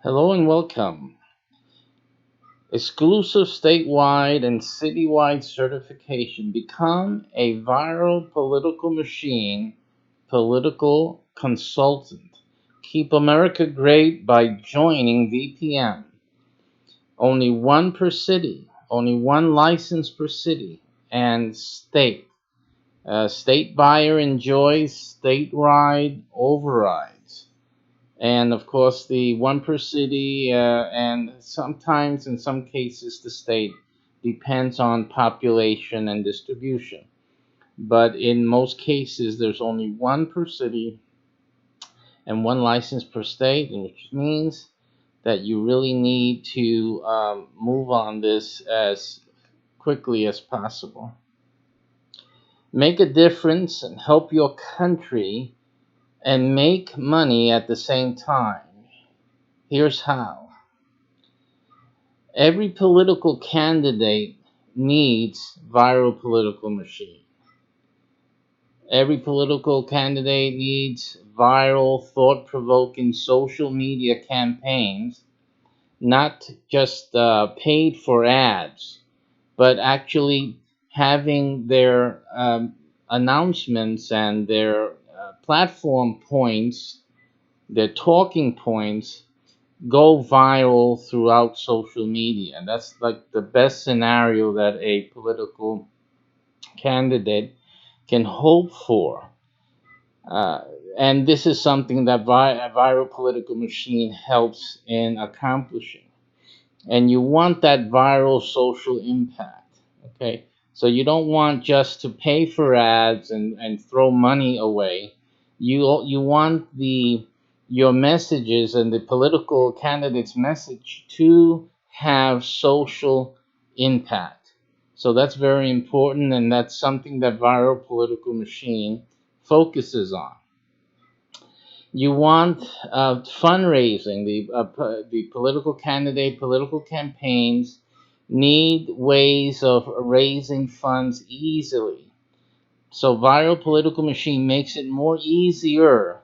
Hello and welcome. Exclusive statewide and citywide certification. Become a viral political machine, political consultant. Keep America great by joining VPM. Only one per city, only one license per city and state. State buyer enjoys statewide overrides. And of course the one per city, and sometimes in some cases the state, depends on population and distribution, but in most cases there's only one per city and one license per state, which means that you really need to move on this as quickly as possible. Make a difference and help your country and make money at the same time. Here's how. Every political candidate needs viral political machine. Every political candidate needs viral, thought-provoking social media campaigns, not just paid for ads, but actually having their announcements and their platform points, their talking points, go viral throughout social media. And that's like the best scenario that a political candidate can hope for. Uh, and this is something that a viral political machine helps in accomplishing. And you want that viral social impact. Okay. So you don't want just to pay for ads and throw money away. You want the your messages and the political candidate's message to have social impact. So that's very important, and that's something that viral political machine focuses on. You want fundraising. The political candidate, political campaigns need ways of raising funds easily. So viral political machine makes it more easier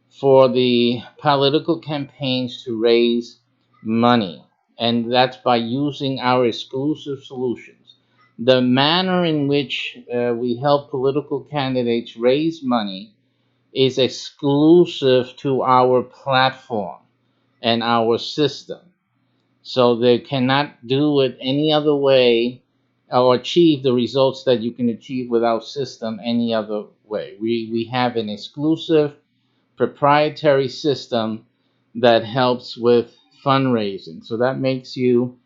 for the political campaigns to raise money, and that's by using our exclusive solutions. The manner in which we help political candidates raise money is exclusive to our platform and our system. So they cannot do it any other way or achieve the results that you can achieve with our system any other way. We have an exclusive proprietary system that helps with fundraising. So that makes you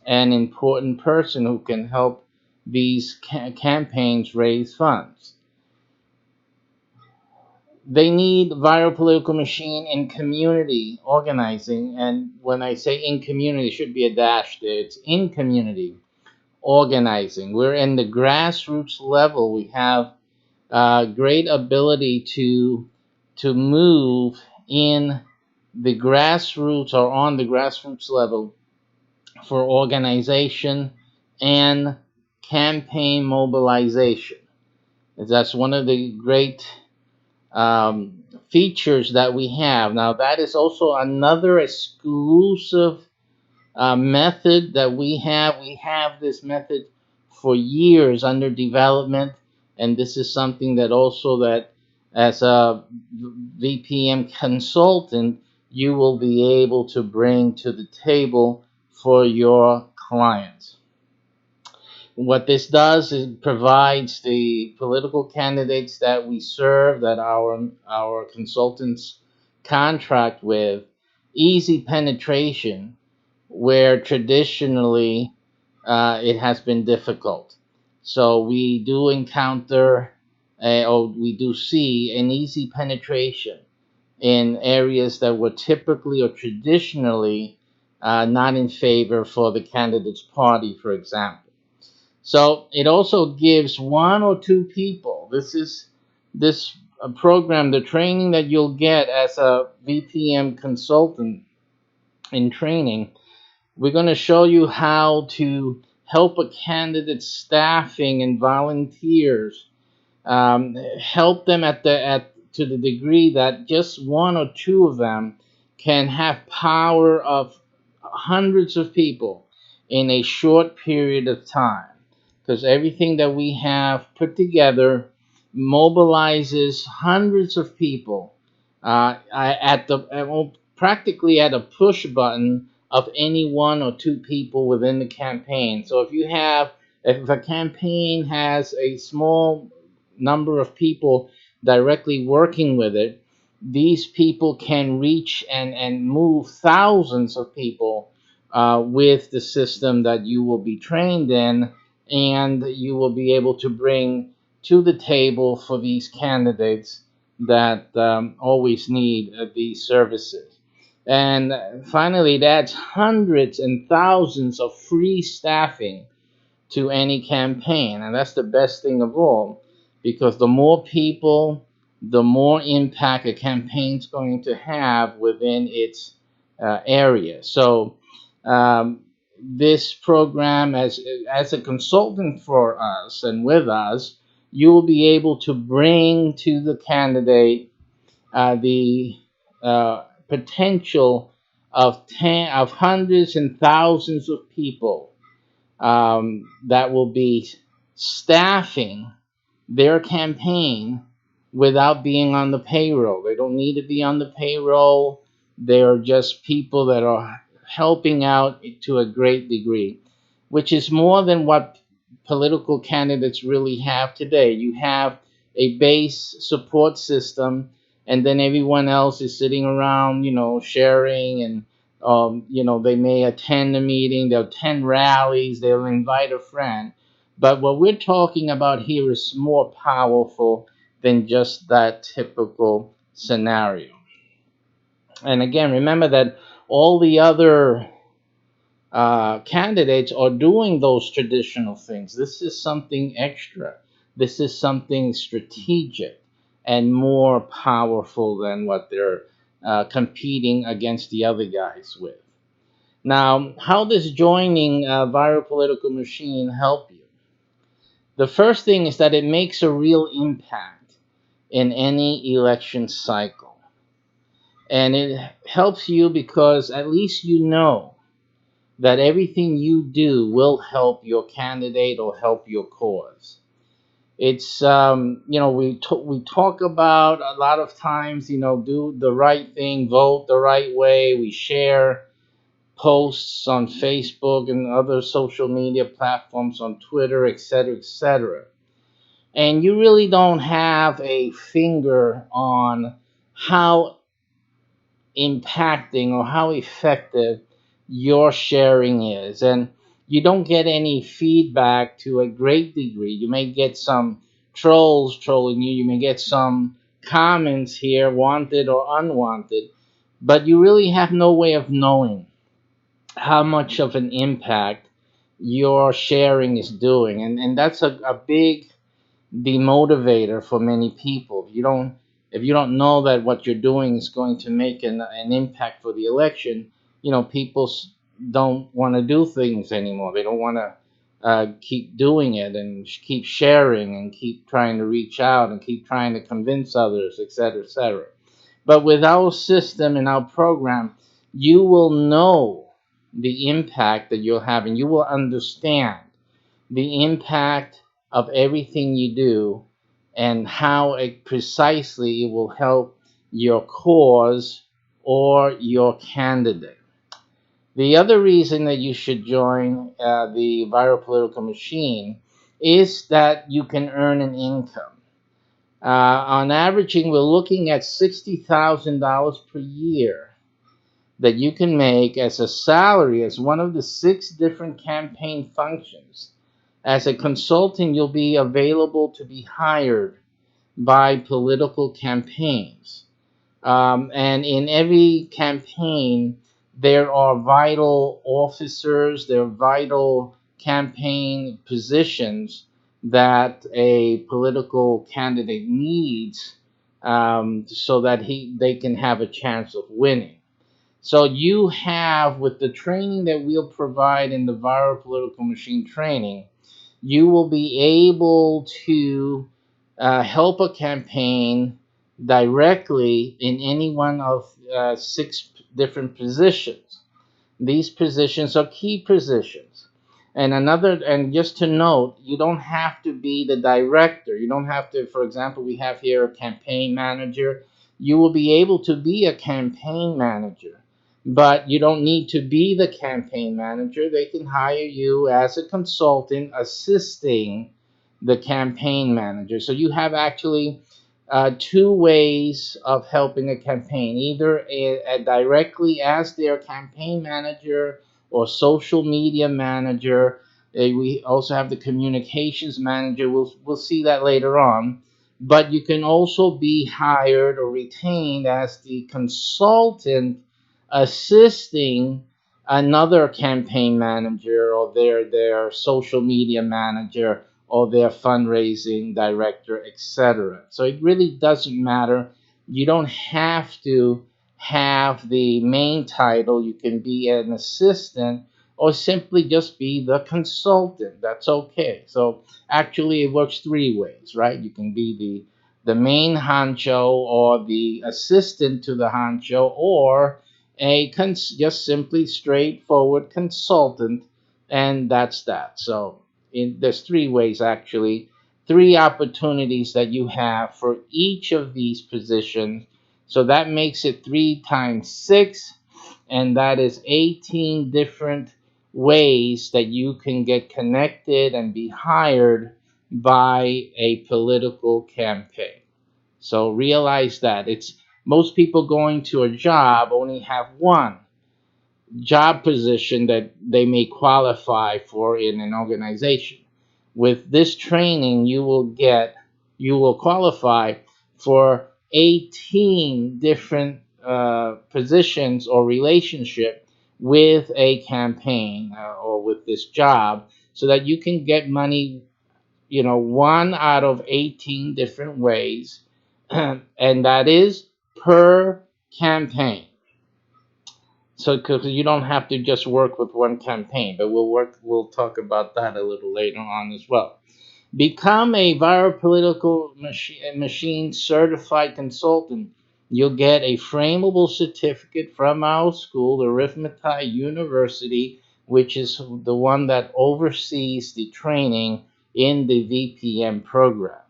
an important person who can help these campaigns raise funds. They need viral political machine in community organizing. And when I say in community, it should be a dash there. It's in community organizing. We're in the grassroots level. We have great ability to move in the grassroots or on the grassroots level for organization and campaign mobilization. That's one of the great features that we have. Now, that is also another exclusive method that we have. We have this method for years under development, and this is something that also that as a VPM consultant you will be able to bring to the table for your clients. What this does is provides the political candidates that we serve, that our consultants contract with, easy penetration where traditionally it has been difficult. So we do encounter, or we do see an easy penetration in areas that were typically or traditionally not in favor for the candidate's party, for example. So it also gives one or two people. This program, the training that you'll get as a VPM consultant in training. We're going to show you how to help a candidate staffing and volunteers, help them at to the degree that just one or two of them can have power of hundreds of people in a short period of time, because everything that we have put together mobilizes hundreds of people well, practically at a push button of any one or two people within the campaign. So if a campaign has a small number of people directly working with it, these people can reach and move thousands of people with the system that you will be trained in, and you will be able to bring to the table for these candidates that always need these services. And finally, that's hundreds and thousands of free staffing to any campaign. And that's the best thing of all, because the more people, the more impact a campaign's going to have within its area. So, this program, as a consultant for us and with us, you will be able to bring to the candidate the potential of hundreds and thousands of people that will be staffing their campaign without being on the payroll. They don't need to be on the payroll. They are just people that are helping out to a great degree, which is more than what political candidates really have today. You have a base support system, and then everyone else is sitting around, sharing, and they may attend a meeting, they'll attend rallies, they'll invite a friend. But what we're talking about here is more powerful than just that typical scenario. And again, remember that all the other candidates are doing those traditional things. This is something extra. This is something strategic and more powerful than what they're competing against the other guys with. Now, how does joining a viral political machine help you? The first thing is that it makes a real impact in any election cycle. And it helps you because at least you know that everything you do will help your candidate or help your cause. It's we talk about a lot of times, do the right thing, vote the right way. We share posts on Facebook and other social media platforms, on Twitter, etc., etc. And you really don't have a finger on how impacting or how effective your sharing is. And you don't get any feedback to a great degree. You may get some trolls trolling you, you may get some comments here, wanted or unwanted, but you really have no way of knowing how much of an impact your sharing is doing. And that's a big demotivator for many people. If you don't know that what you're doing is going to make an impact for the election, people don't want to do things anymore. They don't want to keep doing it and keep sharing and keep trying to reach out and keep trying to convince others, etc., etc. But with our system and our program, you will know the impact that you're having. You will understand the impact of everything you do and how it precisely it will help your cause or your candidate. The other reason that you should join the viral political machine is that you can earn an income. On averaging, we're looking at $60,000 per year that you can make as a salary as one of the 6 different campaign functions. As a consultant, you'll be available to be hired by political campaigns. And in every campaign, there are vital officers, there are vital campaign positions that a political candidate needs so that they can have a chance of winning. So you have, with the training that we'll provide in the viral political machine training, you will be able to help a campaign directly in any one of 6 different positions. These positions are key positions. And just to note, you don't have to be the director. You don't have to, for example, we have here a campaign manager. You will be able to be a campaign manager, but you don't need to be the campaign manager. They can hire you as a consultant assisting the campaign manager. So you have actually two ways of helping a campaign, either directly as their campaign manager or social media manager. We also have the communications manager. We'll see that later on. But you can also be hired or retained as the consultant assisting another campaign manager or their social media manager or their fundraising director, etc. So it really doesn't matter. You don't have to have the main title. You can be an assistant or simply just be the consultant. That's okay. So actually, it works three ways, right? You can be the main honcho or the assistant to the honcho or just simply straightforward consultant, and that's that. So there's three ways actually, three opportunities that you have for each of these positions. So that makes it 3 times 6, and that is 18 different ways that you can get connected and be hired by a political campaign. So realize that it's most people going to a job only have one job position that they may qualify for in an organization. With this training, you will qualify for 18 different positions or relationship with a campaign or with this job, so that you can get money, one out of 18 different ways, and that is per campaign. So, because you don't have to just work with one campaign, but we'll talk about that a little later on as well. Become a viral political machine certified consultant. You'll get a frameable certificate from our school, the Arithmetic University, which is the one that oversees the training in the VPM program.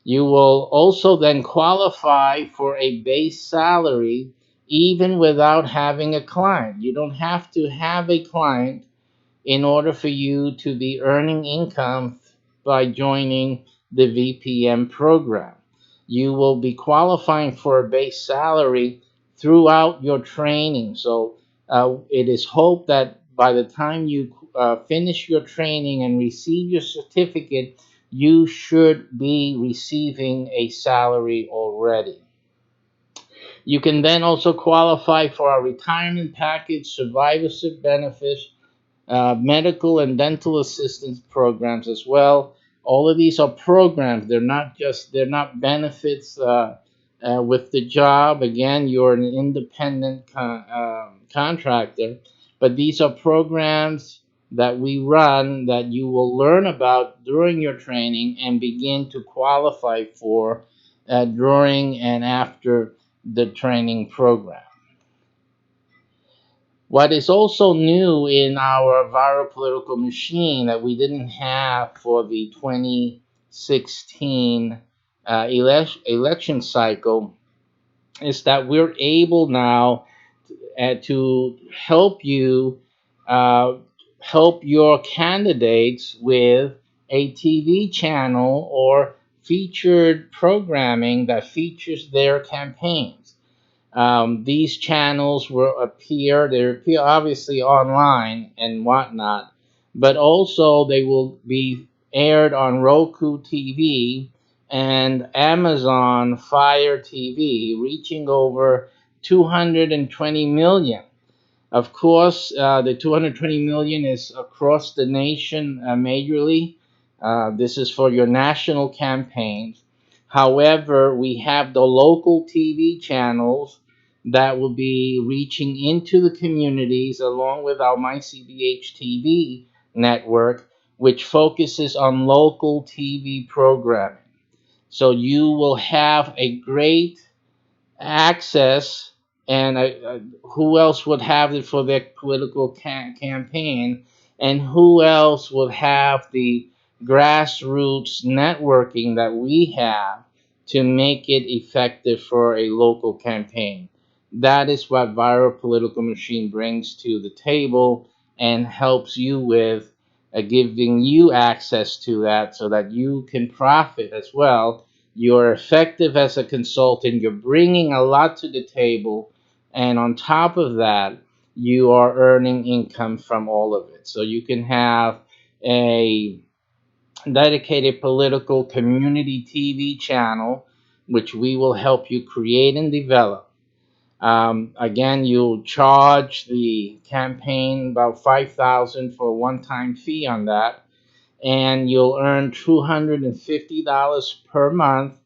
You will also then qualify for a base salary even without having a client. You don't have to have a client in order for you to be earning income by joining the VPM program. You will be qualifying for a base salary throughout your training. So it is hoped that by the time you finish your training and receive your certificate, you should be receiving a salary already. You can then also qualify for our retirement package, survivorship benefits, medical and dental assistance programs as well. All of these are programs. They're not benefits with the job. Again, you're an independent contractor, but these are programs that we run that you will learn about during your training and begin to qualify for during and after the training program. What is also new in our viral political machine that we didn't have for the 2016 election cycle is that we're able now to uh, help your candidates with a TV channel or featured programming that features their campaigns. These channels will appear, they appear obviously online and whatnot, but also they will be aired on Roku TV and Amazon Fire TV, reaching over 220 million. Of course, the 220 million is across the nation majorly. This is for your national campaigns. However, we have the local TV channels that will be reaching into the communities along with our MyCBH TV network, which focuses on local TV programming. So you will have a great access and who else would have it for their political campaign, and who else would have the grassroots networking that we have to make it effective for a local campaign. That is what viral political machine brings to the table and helps you with, giving you access to that so that you can profit as well. You're effective as a consultant, you're bringing a lot to the table, and on top of that, you are earning income from all of it. So you can have a dedicated political community TV channel, which we will help you create and develop. Again, you'll charge the campaign about 5,000 for a one-time fee on that, and you'll earn $250 per month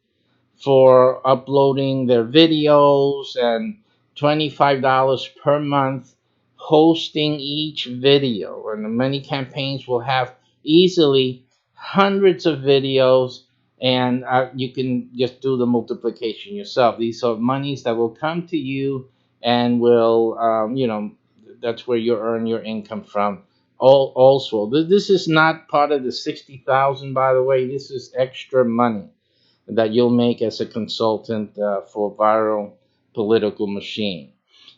for uploading their videos, and $25 per month hosting each video. And many campaigns will have easily hundreds of videos, and you can just do the multiplication yourself. These are monies that will come to you and will, that's where you earn your income from. Also, this is not part of the 60,000, by the way. This is extra money that you'll make as a consultant for viral political machine.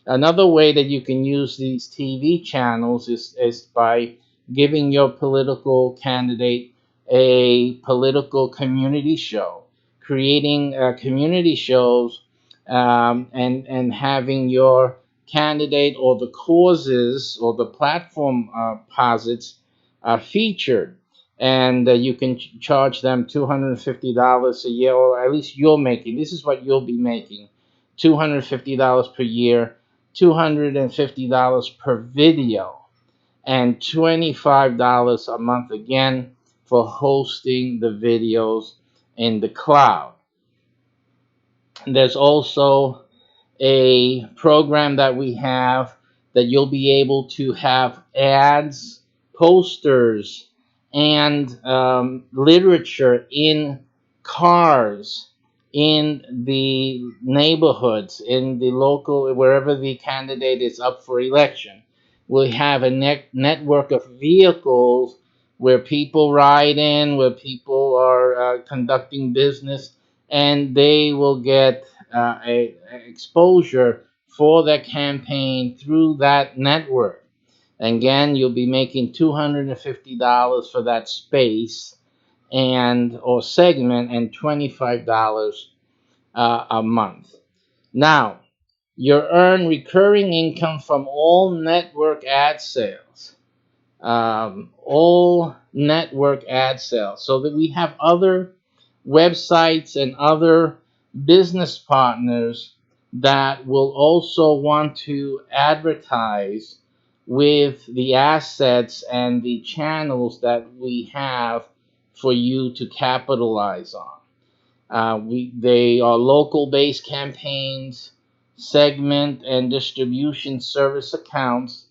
Another way that you can use these TV channels is by giving your political candidate a political community show, creating community shows, and having your candidate or the causes or the platform posits featured, and you can charge them $250 a year, or at least you're making. This is what you'll be making: $250 per year, $250 per video, and $25 a month again for hosting the videos in the cloud. There's also a program that we have that you'll be able to have ads, posters, and literature in cars, in the neighborhoods, in the local, wherever the candidate is up for election. We have a network of vehicles where people ride in, where people are conducting business, and they will get a exposure for their campaign through that network. Again, you'll be making $250 for that space and or segment, and $25 a month. Now, you earn recurring income from all network ad sales, all network ad sales, so that we have other websites and other business partners that will also want to advertise with the assets and the channels that we have for you to capitalize on. They are local based campaigns, segment and distribution service accounts,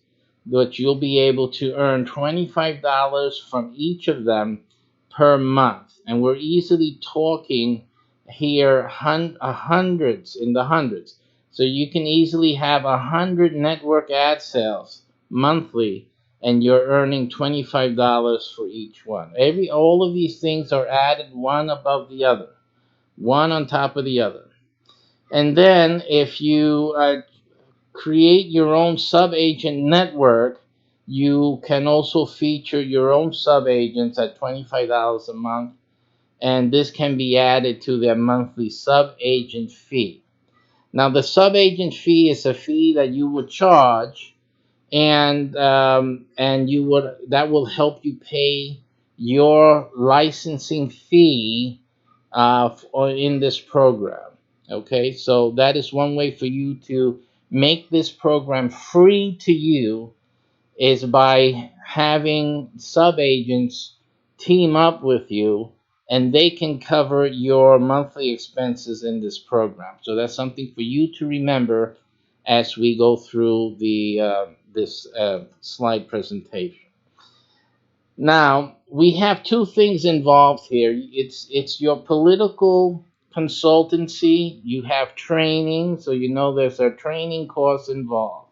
which you'll be able to earn $25 from each of them per month. And we're easily talking here hundreds, in the hundreds. So you can easily have 100 network ad sales monthly, and you're earning $25 for each one. All of these things are added one above the other, one on top of the other. And then if you create your own sub-agent network, you can also feature your own sub-agents at $25 a month, and this can be added to their monthly sub-agent fee. Now, the sub-agent fee is a fee that you would charge, and you would that will help you pay your licensing fee in this program. Okay, so that is one way for you to make this program free to you, is by having sub agents team up with you, and they can cover your monthly expenses in this program. So that's something for you to remember as we go through the this slide presentation. Now, we have two things involved here. It's your political consultancy, you have training, so you know there's a training course involved.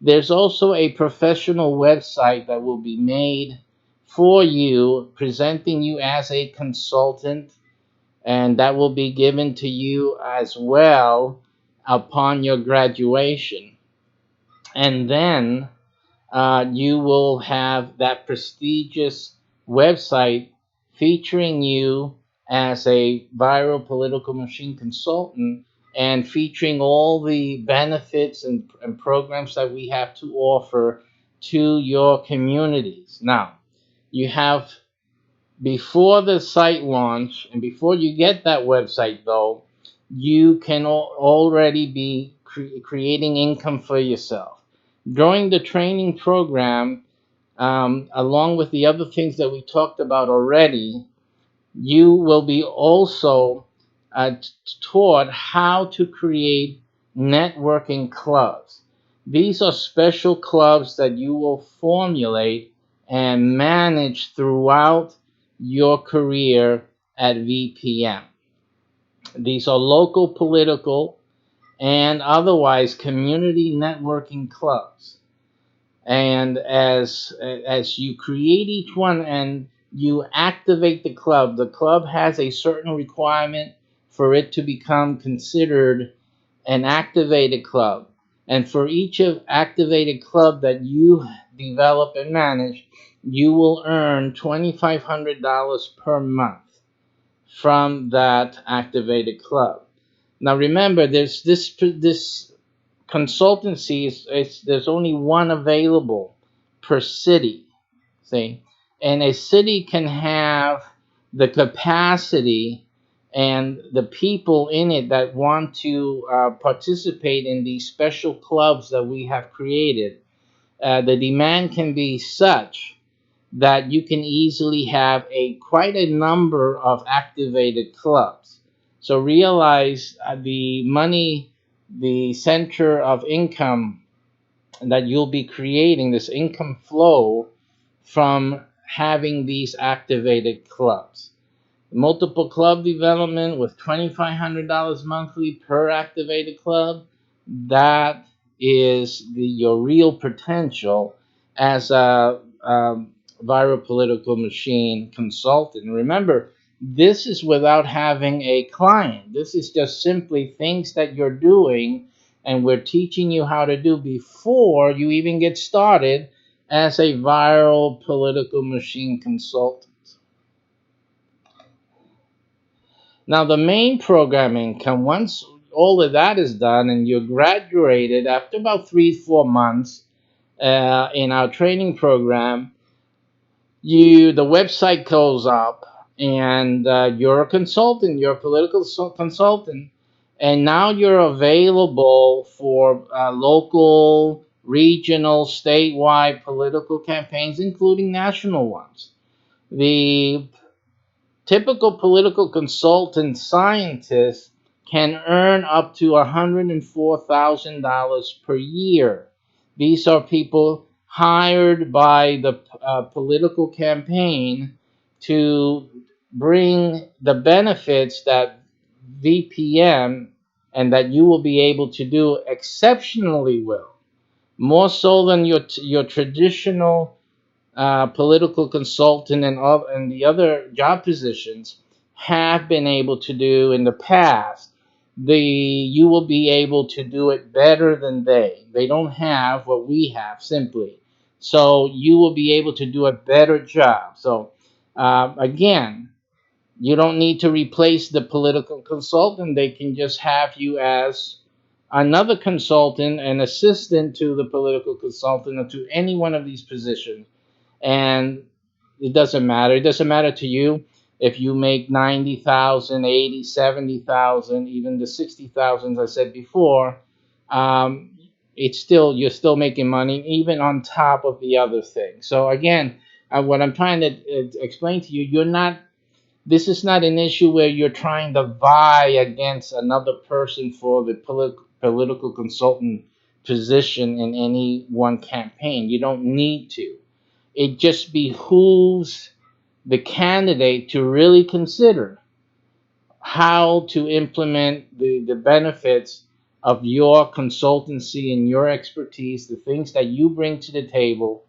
There's also a professional website that will be made for you, presenting you as a consultant, and that will be given to you as well upon your graduation. And then you will have that prestigious website featuring you as a viral political machine consultant and featuring all the benefits and programs that we have to offer to your communities. Now, you have before the site launch and before you get that website, though, you can already be creating income for yourself. During the training program, along with the other things that we talked about already, you will be also taught how to create networking clubs. These are special clubs that you will formulate and manage throughout your career at VPM. These are local political and otherwise community networking clubs. And as you create each one and you activate the club has a certain requirement for it to become considered an activated club. And for each of activated club that you develop and manage, you will earn $2,500 per month from that activated club. Now remember, there's this consultancy there's only one available per city, see, and a city can have the capacity and the people in it that want to participate in these special clubs that we have created. The demand can be such that you can easily have a quite a number of activated clubs. So realize the money, the center of income that you'll be creating, this income flow from having these activated clubs. Multiple club development with $2,500 monthly per activated club. That is your real potential as a viral political machine consultant. Remember, this is without having a client. This is just simply things that you're doing and we're teaching you how to do before you even get started as a viral political machine consultant. Now, the main program income, once all of that is done and you're graduated after about 3-4 months in our training program, the website goes up and you're a consultant, you're a political consultant, and now you're available for local, regional, statewide political campaigns, including national ones. The typical political consultant scientist can earn up to $104,000 per year. These are people hired by the political campaign to bring the benefits that VPM and that you will be able to do exceptionally well, more so than your traditional political consultant and the other job positions have been able to do in the past. You will be able to do it better than they. They don't have what we have simply. So you will be able to do a better job. So again, you don't need to replace the political consultant. They can just have you as another consultant, an assistant to the political consultant, or to any one of these positions, and it doesn't matter. It doesn't matter to you if you make 90,000, 80, 70,000, even the 60,000 I said before. It's still you're still making money even on top of the other thing. So again, what I'm trying to explain to you, you're not. This is not an issue where you're trying to vie against another person for the political consultant position in any one campaign. You don't need to. It just behooves the candidate to really consider how to implement the benefits of your consultancy and your expertise, the things that you bring to the table,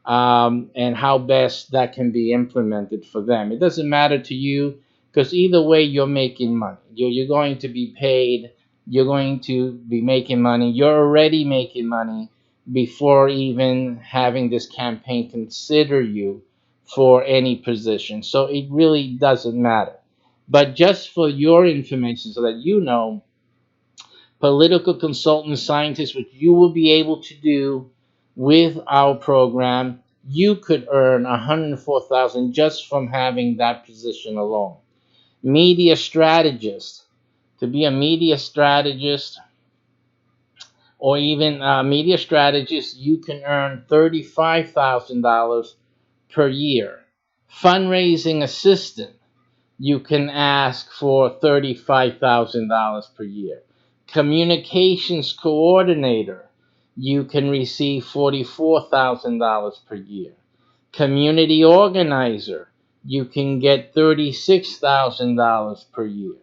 and how best that can be implemented for them. It doesn't matter to you because either way, you're making money. You're going to be paid. You're going to be making money. You're already making money before even having this campaign consider you for any position. So it really doesn't matter. But just for your information, so that you know, political consultant scientist, which you will be able to do with our program, you could earn 104,000 just from having that position alone. Media strategist, to be a media strategist or even a media strategist, you can earn $35,000 per year. Fundraising assistant, you can ask for $35,000 per year. Communications coordinator, you can receive $44,000 per year. Community organizer, you can get $36,000 per year.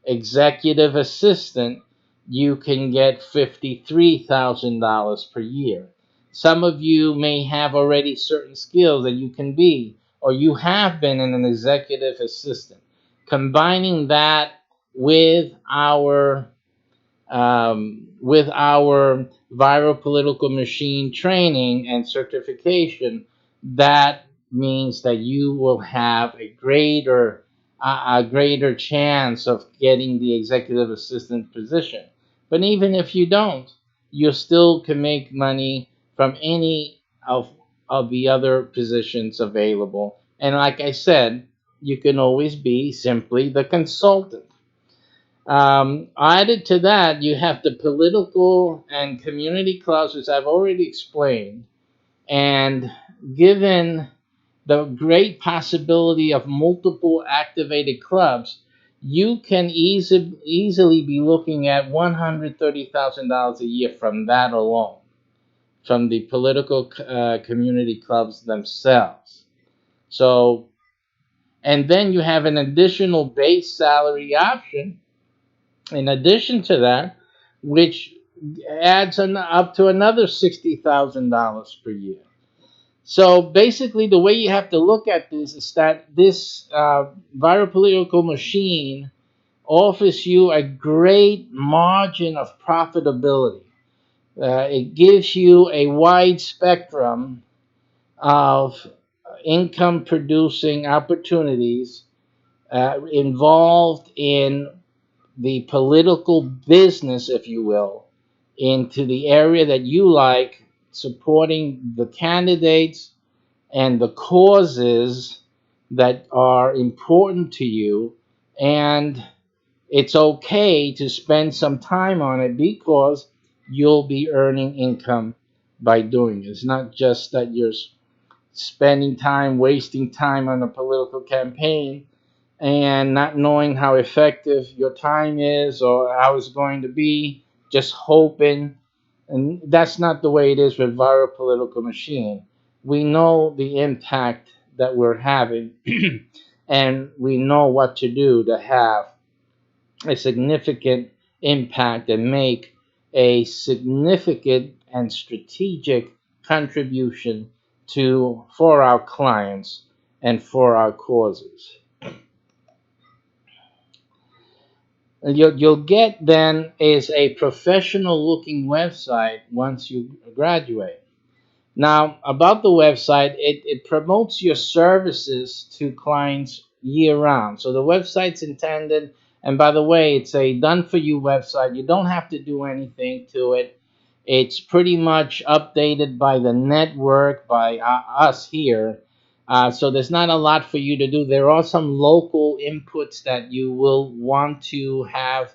Executive assistant, you can get $53,000 per year. Some of you may have already certain skills that you can be, or you have been an executive assistant. Combining that with our viral political machine training and certification, that means that you will have a greater chance of getting the executive assistant position. But even if you don't, you still can make money from any of the other positions available. And like I said, you can always be simply the consultant. Added to that, you have the political and community clubs, which I've already explained. And given the great possibility of multiple activated clubs, you can easily be looking at $130,000 a year from that alone, from the political community clubs themselves. So, and then you have an additional base salary option in addition to that, which adds up to another $60,000 per year. So basically, the way you have to look at this is that this viral political machine offers you a great margin of profitability. It gives you a wide spectrum of income producing opportunities involved in the political business, if you will, into the area that you like, supporting the candidates and the causes that are important to you. And it's okay to spend some time on it because you'll be earning income by doing it. It's not just that you're spending time, wasting time on a political campaign and not knowing how effective your time is or how it's going to be, just hoping. And that's not the way it is with viral political machine. We know the impact that we're having, and we know what to do to have a significant impact and make a significant and strategic contribution to for our clients and for our causes. You'll get then is a professional looking website once you graduate. Now, about the website, it promotes your services to clients year round. So the website's intended, and by the way, it's a done for you website. You don't have to do anything to it. It's pretty much updated by the network, by us here. So there's not a lot for you to do. There are some local inputs that you will want to have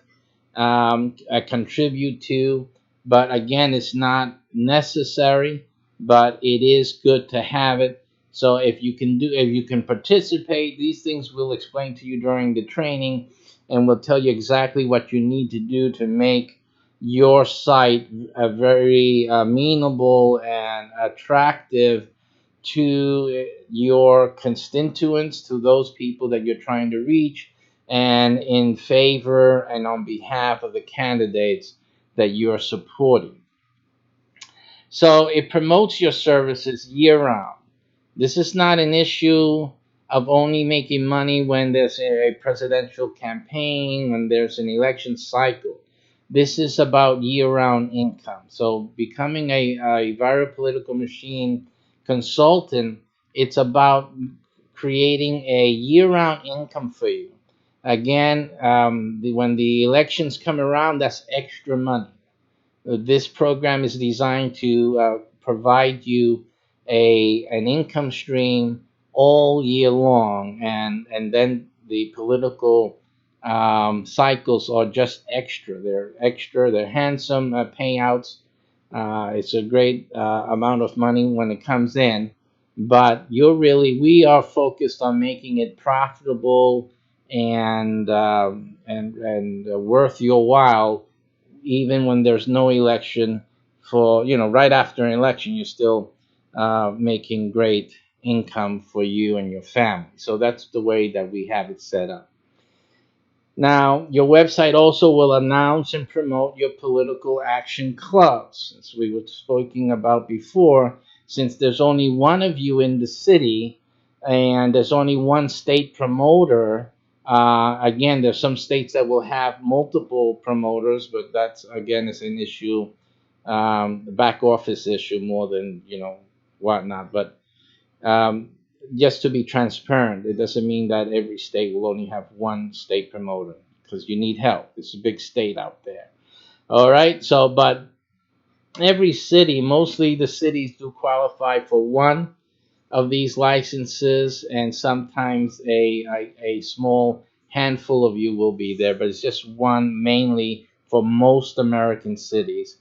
contribute to. But again, it's not necessary, but it is good to have it. So if you can participate, these things we'll explain to you during the training, and we'll tell you exactly what you need to do to make your site a very amenable and attractive to your constituents, to those people that you're trying to reach, and in favor and on behalf of the candidates that you're supporting. So it promotes your services year round. This is not an issue of only making money when there's a presidential campaign, when there's an election cycle. This is about year round income. So becoming a viral political machine consultant, it's about creating a year round income for you. Again, when the elections come around, that's extra money. This program is designed to provide you an income stream all year long, and then the political cycles are just extra. They're extra. They're handsome payouts. It's a great amount of money when it comes in, but we are focused on making it profitable and worth your while, even when there's no election. For right after an election, you're still making great income for you and your family. So that's the way that we have it set up. Now, your website also will announce and promote your political action clubs, as we were speaking about before. Since there's only one of you in the city and there's only one state promoter, again, there's some states that will have multiple promoters, but that's again is an issue, the back office issue more than whatnot. But um, just to be transparent, it doesn't mean that every state will only have one state promoter, because you need help. It's a big state out there. All right. So, but every city, mostly the cities, do qualify for one of these licenses, and sometimes a small handful of you will be there, but it's just one mainly for most American cities.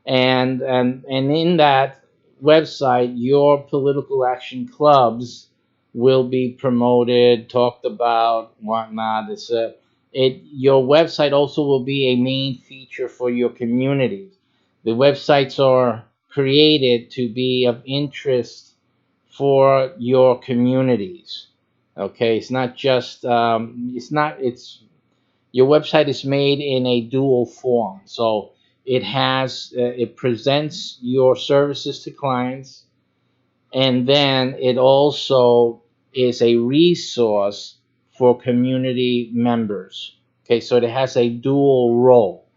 And in that website, your political action clubs will be promoted, talked about, whatnot. Your website also will be a main feature for your communities. The websites are created to be of interest for your communities. Okay, it's not just it's your website is made in a dual form. So it presents your services to clients, and then it also is a resource for community members. Okay, so it has a dual role.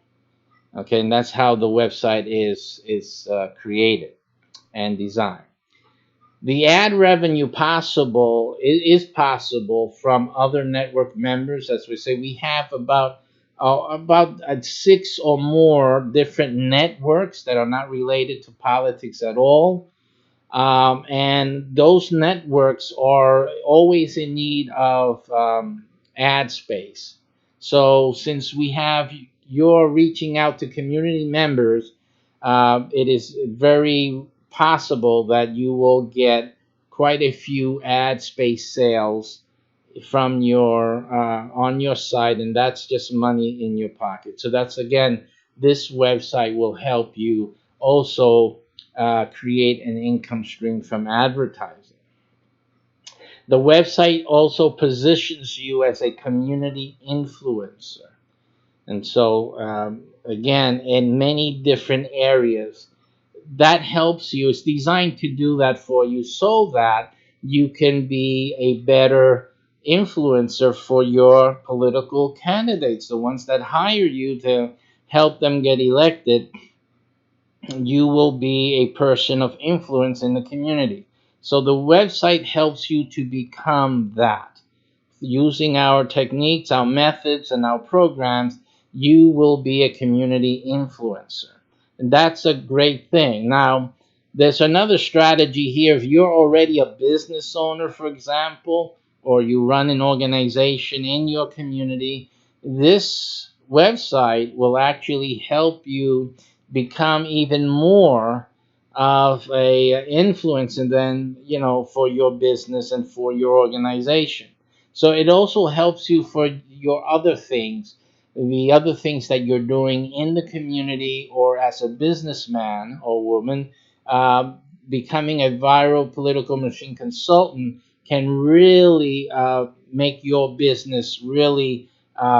Okay, and that's how the website is created and designed. The ad revenue possible is possible from other network members. As we say, we have about six or more different networks that are not related to politics at all, and those networks are always in need of ad space. So since you're reaching out to community members, it is very possible that you will get quite a few ad space sales from your on your site, and that's just money in your pocket. So that's, again, this website will help you also create an income stream from advertising. The website also positions you as a community influencer. And so, again, in many different areas, that helps you. It's designed to do that for you so that you can be a better influencer for your political candidates, the ones that hire you to help them get elected. You will be a person of influence in the community. So the website helps you to become that. Using our techniques, our methods, and our programs, you will be a community influencer. And that's a great thing. Now, there's another strategy here. If you're already a business owner, for example, or you run an organization in your community, this website will actually help you become even more of a influence, and then for your business and for your organization. So it also helps you for your other things, the other things that you're doing in the community or as a businessman or woman. Becoming a viral political machine consultant can really make your business really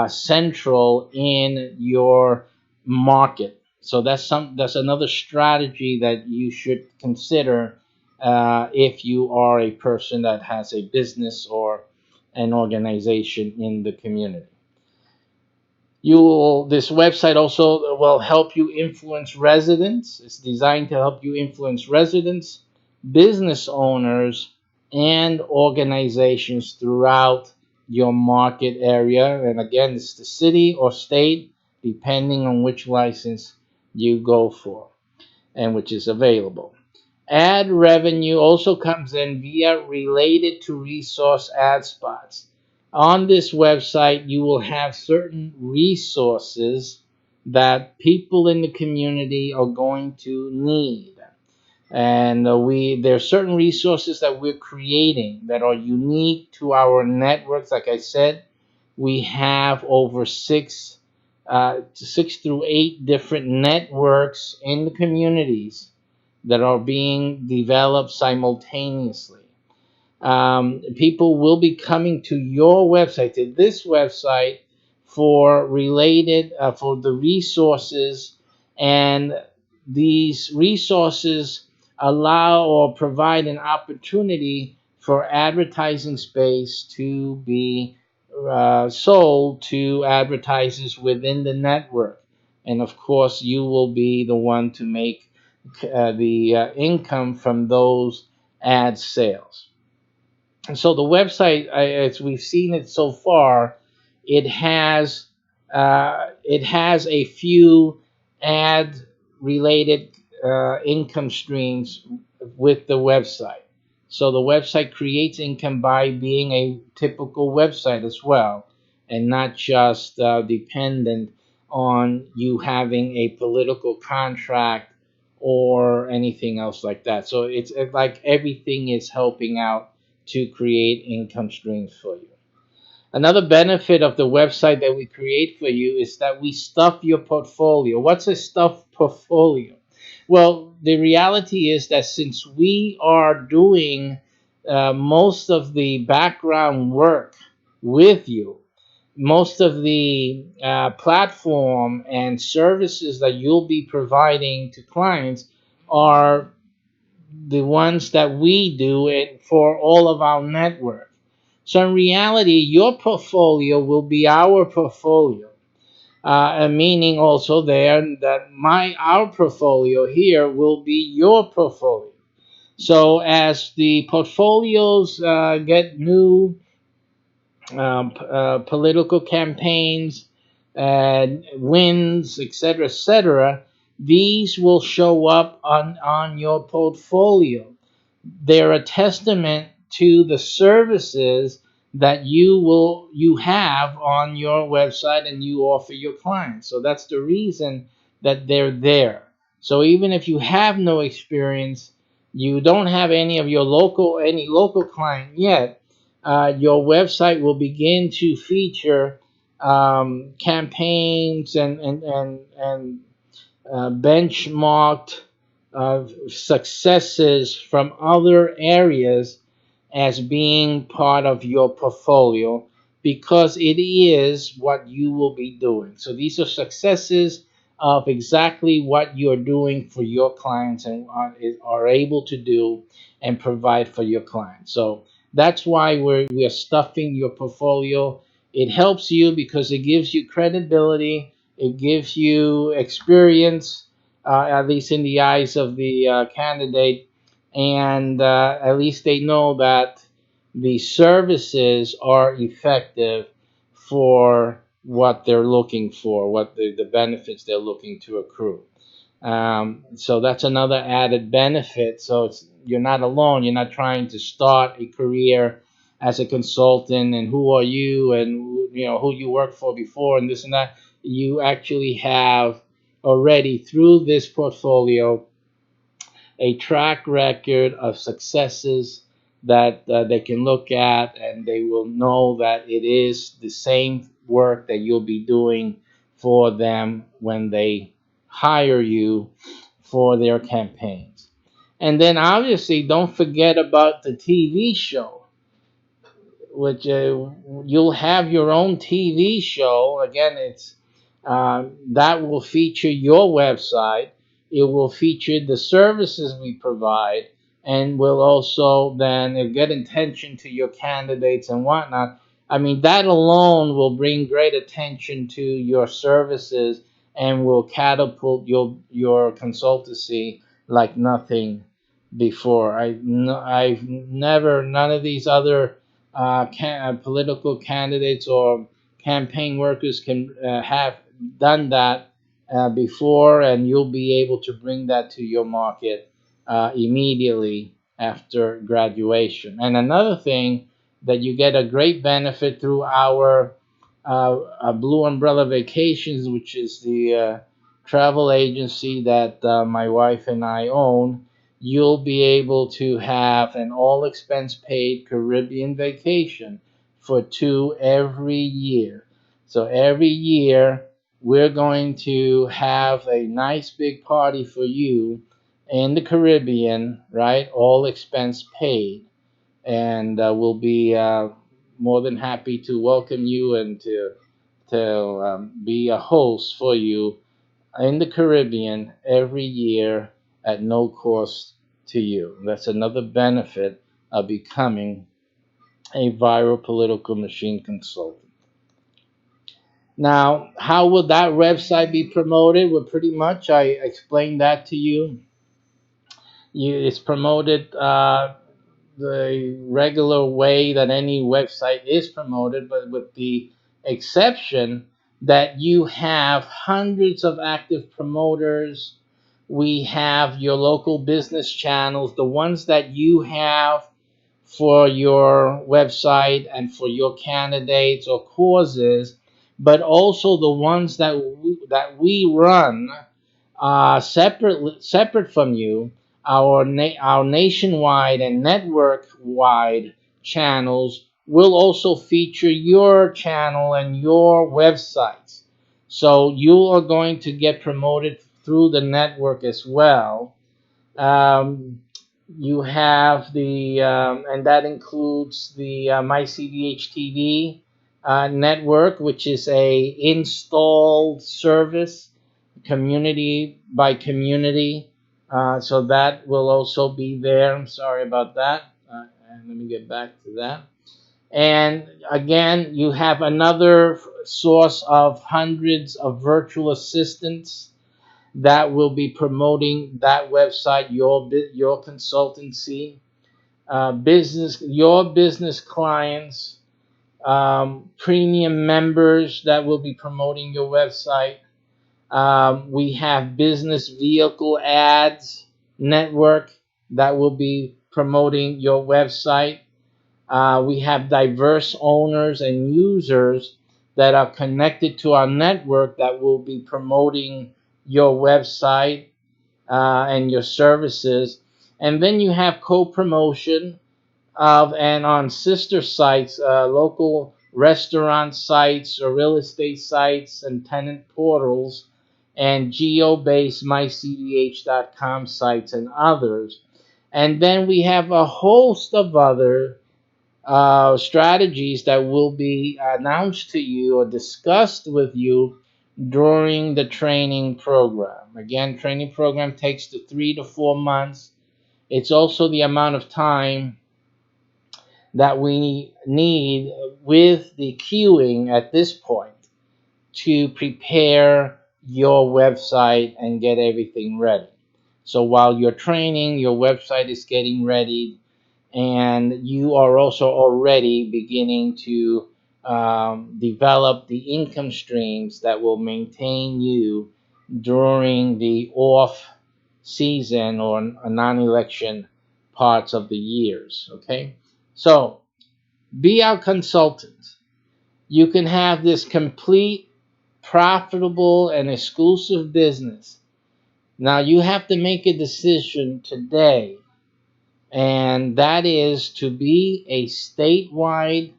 central in your market. So that's another strategy that you should consider if you are a person that has a business or an organization in the community. This website also will help you influence residents. It's designed to help you influence residents, business owners, and organizations throughout your market area. And again, it's the city or state, depending on which license you go for and which is available. Ad revenue also comes in via related to resource ad spots. On this website, you will have certain resources that people in the community are going to need. And there are certain resources that we're creating that are unique to our networks. Like I said, we have over six through eight different networks in the communities that are being developed simultaneously. People will be coming to your website, to this website, for the resources, and these resources allow or provide an opportunity for advertising space to be sold to advertisers within the network. And of course, you will be the one to make the income from those ad sales. So the website, as we've seen it so far, it has it has a few ad related income streams with the website. So the website creates income by being a typical website as well, and not just dependent on you having a political contract or anything else like that. So it's like everything is helping out to create income streams for you. Another benefit of the website that we create for you is that we stuff your portfolio. What's a stuffed portfolio? Well, the reality is that since we are doing most of the background work with you, most of the platform and services that you'll be providing to clients are the ones that we do it for all of our network. So in reality, your portfolio will be our portfolio, meaning also there that our portfolio here will be your portfolio. So as the portfolios get new political campaigns, wins, etc., these will show up on your portfolio. They're a testament to the services that you have on your website and you offer your clients. So that's the reason that they're there. So even if you have no experience, you don't have any local client yet, your website will begin to feature campaigns and benchmarked successes from other areas as being part of your portfolio, because it is what you will be doing. So these are successes of exactly what you're doing for your clients and are able to do and provide for your clients. So that's why we are stuffing your portfolio. It helps you because it gives you credibility, it gives you experience, at least in the eyes of the candidate, and at least they know that the services are effective for what they're looking for, what the benefits they're looking to accrue. So that's another added benefit. So you're not alone. You're not trying to start a career as a consultant and who are you and who you worked for before and this and that. You actually have already through this portfolio a track record of successes that they can look at, and they will know that it is the same work that you'll be doing for them when they hire you for their campaigns. And then obviously don't forget about the TV show. which you'll have your own TV show. Again, it's that will feature your website. It will feature the services we provide, and will also then get attention to your candidates and whatnot. I mean, that alone will bring great attention to your services and will catapult your consultancy like nothing before. I've never, none of these other political candidates or campaign workers can have done that before, and you'll be able to bring that to your market immediately after graduation. And another thing that you get a great benefit through our Blue Umbrella Vacations, which is the travel agency that my wife and I own. You'll be able to have an all expense paid Caribbean vacation for two every year. So every year we're going to have a nice big party for you in the Caribbean, right? All expense paid. And we'll be more than happy to welcome you and to be a host for you in the Caribbean every year at no cost to you. That's another benefit of becoming a viral political machine consultant. Now, how will that website be promoted? Well, pretty much I explained that to you. It's promoted the regular way that any website is promoted, but with the exception that you have hundreds of active promoters. We have your local business channels, the ones that you have for your website and for your candidates or causes, but also the ones that we run separate from you, our nationwide and network wide channels will also feature your channel and your websites. So you are going to get promoted through the network as well. Um, you have and that includes the MyCDH TV network, which is a installed service, community by community. So that will also be there. I'm sorry about that. And let me get back to that. And again, you have another source of hundreds of virtual assistants that will be promoting that website, your consultancy, your business clients, premium members that will be promoting your website. We have business vehicle ads network that will be promoting your website. We have diverse owners and users that are connected to our network that will be promoting your website and your services. And then you have co-promotion of and on sister sites, local restaurant sites or real estate sites and tenant portals, and geo-based mycdh.com sites and others. And then we have a host of other strategies that will be announced to you or discussed with you during the training program. Again, training program takes 3 to 4 months. It's also the amount of time that we need with the queuing at this point to prepare your website and get everything ready. So while you're training, your website is getting ready, and you are also already beginning to develop the income streams that will maintain you during the off season or non-election parts of the years. Okay, so be our consultant. You can have this complete, profitable, and exclusive business. Now you have to make a decision today, and that is to be a statewide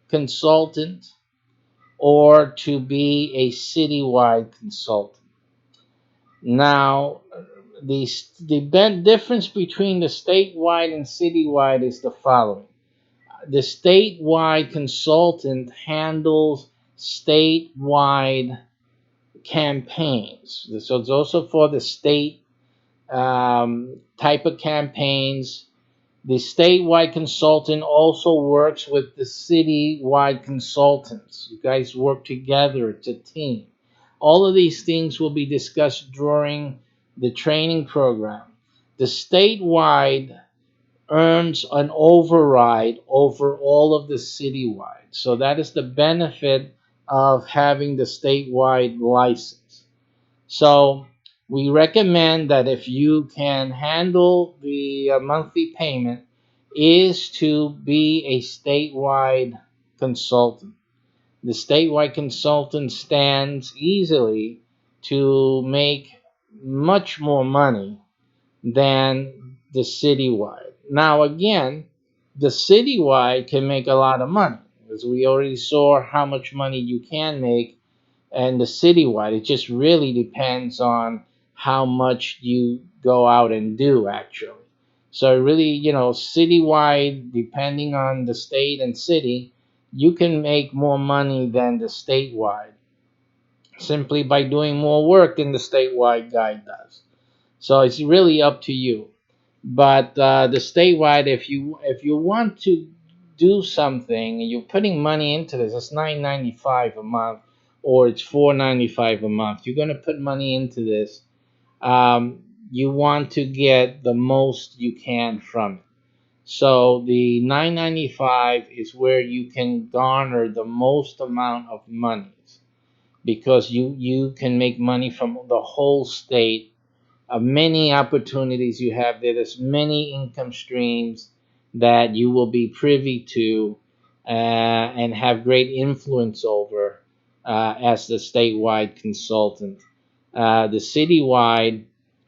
consultant or to be a citywide consultant. Now, the difference between the statewide and citywide is the following. the statewide consultant handles statewide campaigns. So it's also for the state type of campaigns. The statewide consultant also works with the citywide consultants. You guys work together, it's a team. All of these things will be discussed during the training program. The statewide earns an override over all of the citywide. So that is the benefit of having the statewide license. So we recommend that if you can handle the monthly payment, is to be a statewide consultant. The statewide consultant stands easily to make much more money than the citywide. Now, again, the citywide can make a lot of money, as we already saw how much money you can make, and the citywide. It just really depends on how much you go out and do, actually. So, really, citywide, depending on the state and city, you can make more money than the statewide simply by doing more work than the statewide guy does. So it's really up to you. But the statewide, if you want to do something and you're putting money into this, it's $9.95 a month or it's $4.95 a month. You're gonna put money into this. You want to get the most you can from it. So the $9.95 is where you can garner the most amount of money because you can make money from the whole state, many opportunities you have there. There's many income streams that you will be privy to and have great influence over as the statewide consultant. The citywide,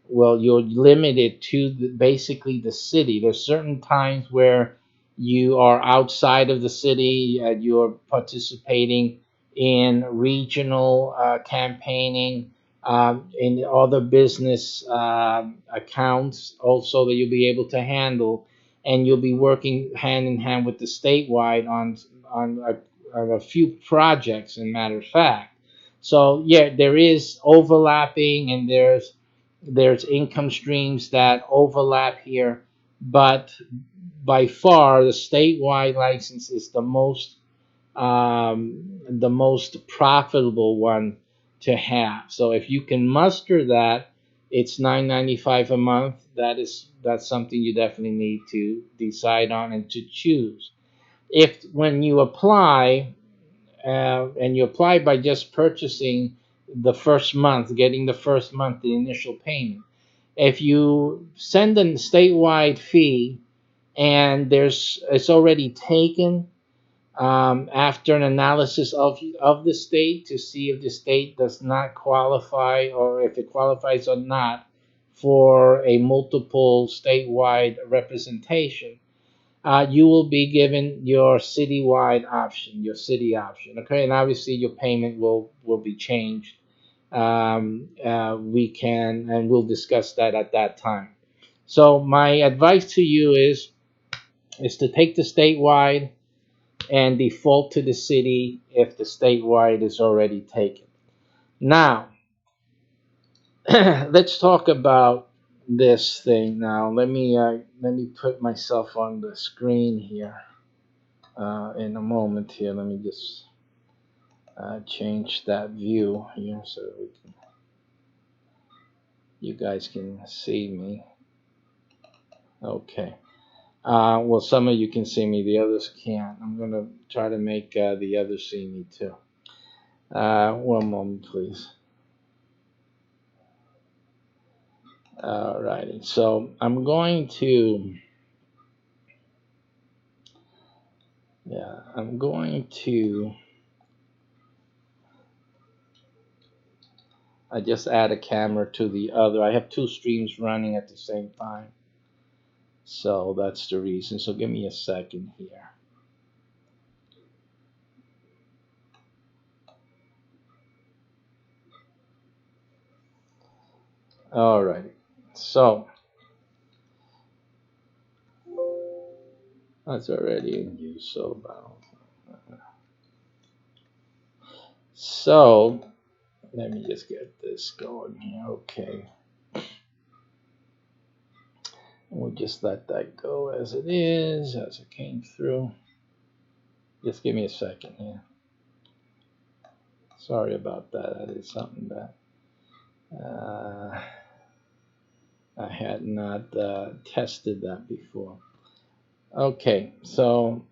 well, you're limited to basically the city. There's certain times where you are outside of the city, you're participating in regional campaigning, in other business accounts also that you'll be able to handle, and you'll be working hand in hand with the statewide on a few projects, in matter of fact. So yeah, there is overlapping, and there's income streams that overlap here, but by far the statewide license is the most profitable one to have. So if you can muster that, it's $9.95 a month. That's something you definitely need to decide on and to choose. If when you apply, and you apply by just purchasing the first month, getting the first month, the initial payment. If you send a statewide fee and it's already taken, after an analysis of the state to see if the state does not qualify or if it qualifies or not for a multiple statewide representation, you will be given your citywide option, your city option. Okay, and obviously your payment will be changed. We can and we'll discuss that at that time. So my advice to you is to take the statewide and default to the city if the statewide is already taken. Now, let's talk about this thing now. Let me put myself on the screen here in a moment here. Let me just change that view here so you guys can see me. Okay. Well, some of you can see me, the others can't. I'm going to try to make the others see me too. One moment, please. Alrighty, so I'm going to, I just add a camera to the other. I have two streams running at the same time. So that's the reason. So give me a second here. Alrighty, so That's already in use. So let me just get this going here. Okay. We'll just let that go as it is, as it came through. Just give me a second here. Sorry about that. That is something that uh, I had not tested that before. Okay, so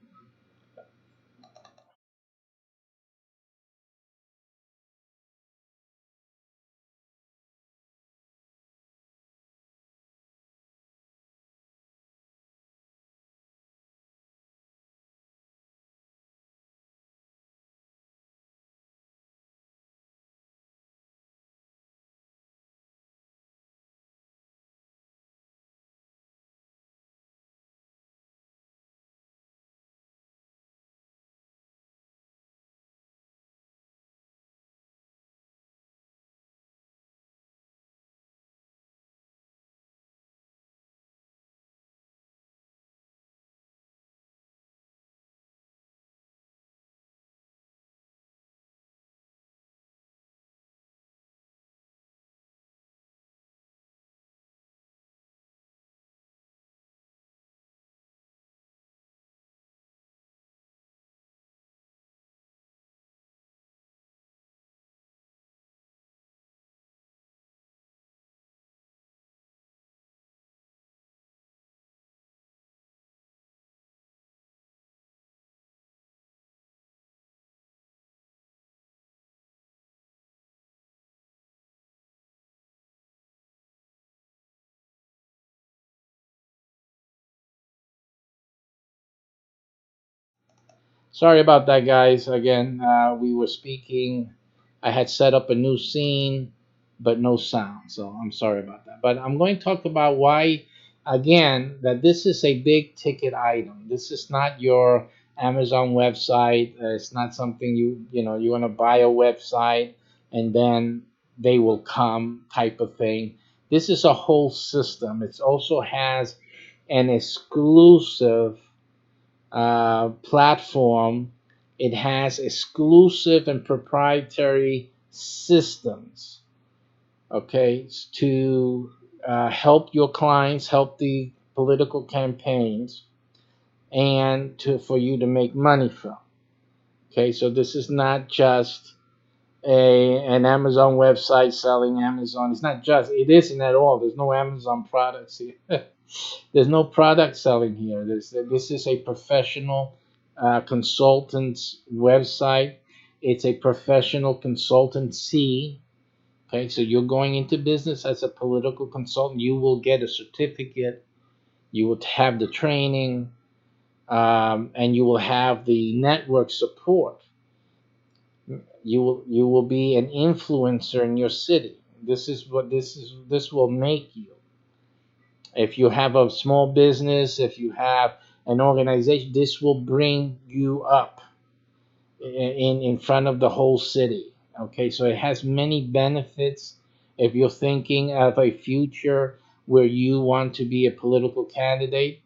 sorry about that, guys. Again, we were speaking. I had set up a new scene, but no sound. So I'm sorry about that. But I'm going to talk about why, again, that this is a big ticket item. This is not your Amazon website. It's not something you want to buy a website and then they will come type of thing. This is a whole system. It also has an exclusive platform. It has exclusive and proprietary systems, okay, to help your clients, help the political campaigns, and for you to make money from. Okay, so this is not just an Amazon website selling Amazon. It's not just. It isn't at all. There's no Amazon products here. There's no product selling here. This is a professional consultant's website. It's a professional consultancy. Okay, so you're going into business as a political consultant. You will get a certificate. You will have the training, and you will have the network support. You will be an influencer in your city. This will make you. If you have a small business, if you have an organization, this will bring you up in front of the whole city. Okay, so it has many benefits. If you're thinking of a future where you want to be a political candidate,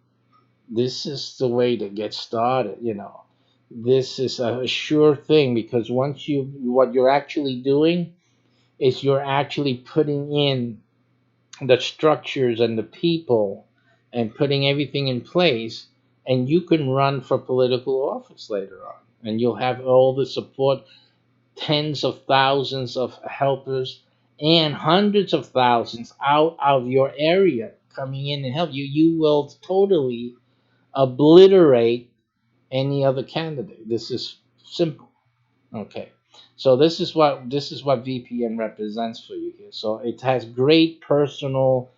this is the way to get started. This is a sure thing because what you're actually doing is you're actually putting in the structures and the people and putting everything in place, and you can run for political office later on, and you'll have all the support, tens of thousands of helpers and hundreds of thousands out of your area coming in and help you. You will totally obliterate any other candidate. This is simple. Okay, so this is what VPN represents for you here. So it has great personal,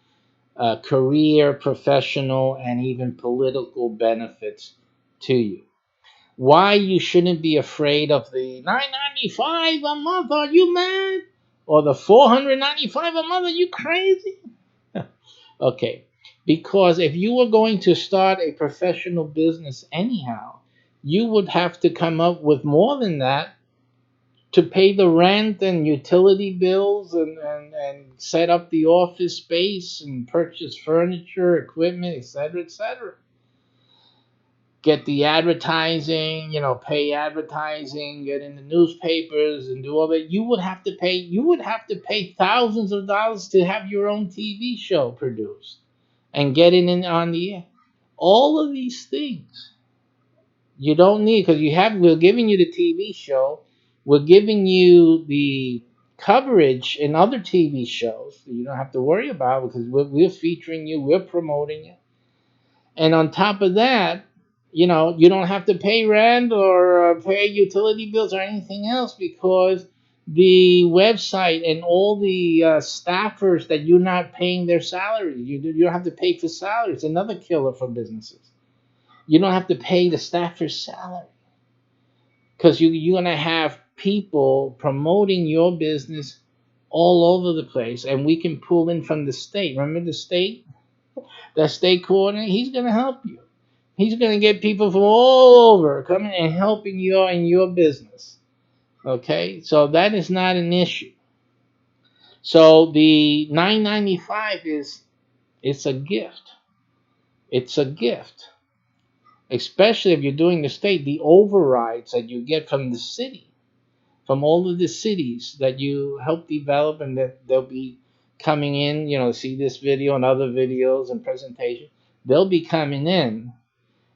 career, professional, and even political benefits to you. Why you shouldn't be afraid of the 995 a month? Are you mad? Or the 495 a month? Are you crazy? Okay, because if you were going to start a professional business anyhow, you would have to come up with more than that to pay the rent and utility bills and set up the office space and purchase furniture, equipment, etc., etc. get the advertising, pay advertising, get in the newspapers and do all that, you would have to pay thousands of dollars to have your own TV show produced and get it in on the air. All of these things you don't need, because we're giving you the TV show, we're giving you the coverage in other TV shows that you don't have to worry about, because we're featuring you, we're promoting you. And on top of that, you don't have to pay rent or pay utility bills or anything else, because the website and all the staffers that you're not paying their salary, you don't have to pay for salaries. Another killer for businesses. You don't have to pay the staffer's salary, because you're going to have people promoting your business all over the place, and we can pull in from the state. Remember the state? That state coordinator, he's going to help you. He's going to get people from all over coming and helping you in your business. Okay, so that is not an issue. So the 995 it's a gift. It's a gift, especially if you're doing the state. The overrides that you get from the city, from all of the cities that you help develop, and that they'll be coming in, see this video and other videos and presentations. They'll be coming in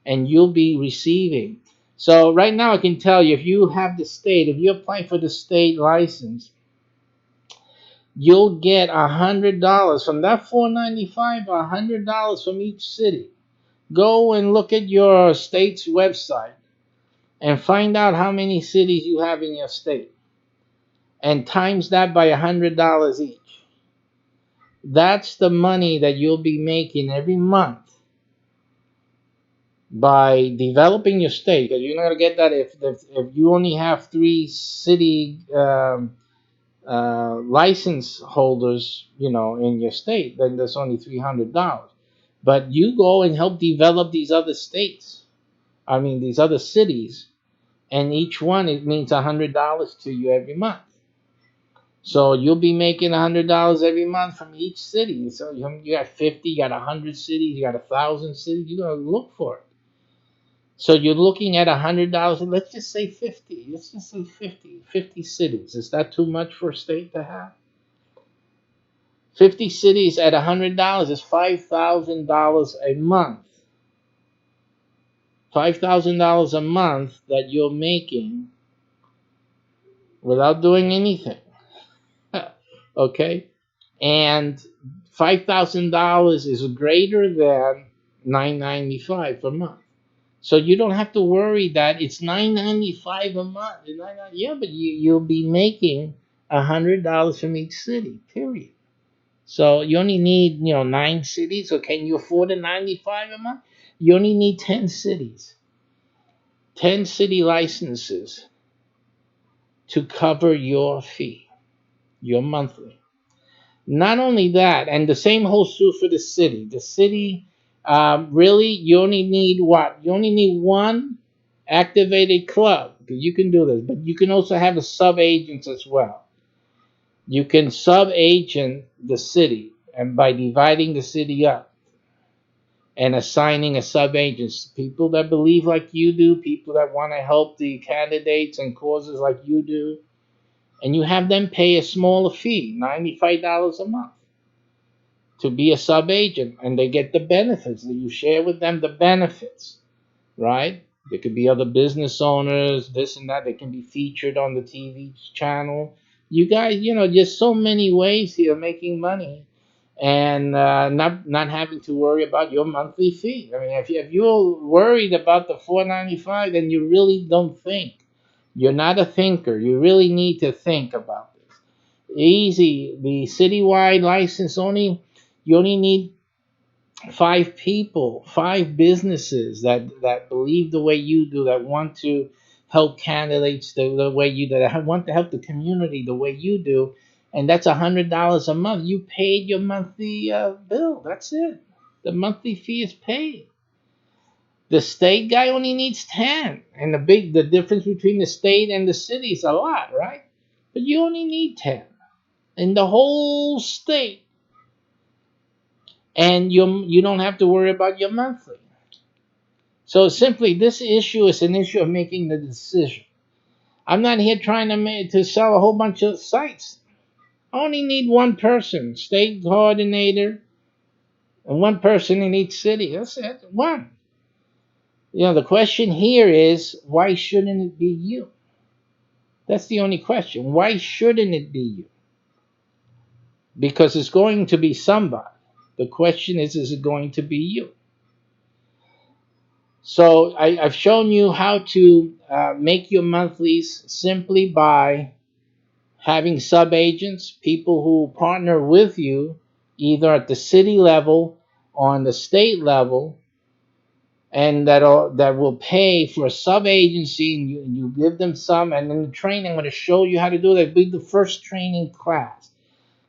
and you'll be receiving. So right now I can tell you, if you have the state, if you apply for the state license, you'll get $100 from that $495, $100 from each city. Go and look at your state's website and find out how many cities you have in your state, and times that by $100 each. That's the money that you'll be making every month by developing your state, because you're not going to get that if you only have 3 city license holders, in your state. Then there's only $300. But you go and help develop these other states. I mean, these other cities, and each one, it means $100 to you every month. So you'll be making $100 every month from each city. So you got 50, you got 100 cities, you got 1,000 cities. You got to look for it. So you're looking at $100. Let's just say 50. Let's just say 50 cities. Is that too much for a state to have? 50 cities at $100 is $5,000 a month. $5,000 a month that you're making without doing anything. Okay? And $5,000 is greater than $995 per month. So you don't have to worry that it's $995 a month. Yeah, but you'll be making $100 from each city, period. So you only need 9 cities. So can you afford a 95 a month? You only need 10 cities, 10 city licenses to cover your fee, your monthly. Not only that, and the same holds true for the city. The city, really, you only need what? You only need one activated club. You can do this, but you can also have a sub-agent as well. You can sub-agent the city, and by dividing the city up and assigning a sub-agents, people that believe like you do, people that want to help the candidates and causes like you do, and you have them pay a smaller fee, $95 a month, to be a sub-agent, and they get the benefits that you share with them, the benefits, right? There could be other business owners, this and that. They can be featured on the TV channel. You guys, just so many ways here of making money, and not having to worry about your monthly fee. I mean, if you're worried about the $495, then you really don't think. You're not a thinker. You really need to think about this. Easy. The citywide license, you only need 5 people, 5 businesses that believe the way you do, that want to help candidates the way you do, that want to help the community the way you do, and that's $100 a month. You paid your monthly bill. That's it. The monthly fee is paid. The state guy only needs 10, and the difference between the state and the city is a lot, right? But you only need 10 in the whole state, and you don't have to worry about your monthly. So simply, this issue is an issue of making the decision. I'm not here trying to sell a whole bunch of sites. I only need one person, state coordinator, and one person in each city. That's it. One. The question here is, why shouldn't it be you? That's the only question. Why shouldn't it be you? Because it's going to be somebody. The question is it going to be you? So I've shown you how to make your monthlies simply by having sub-agents, people who partner with you, either at the city level or on the state level, and that will pay for a sub-agency, and you give them some, and in the training, I'm going to show you how to do that. It'll be the first training class.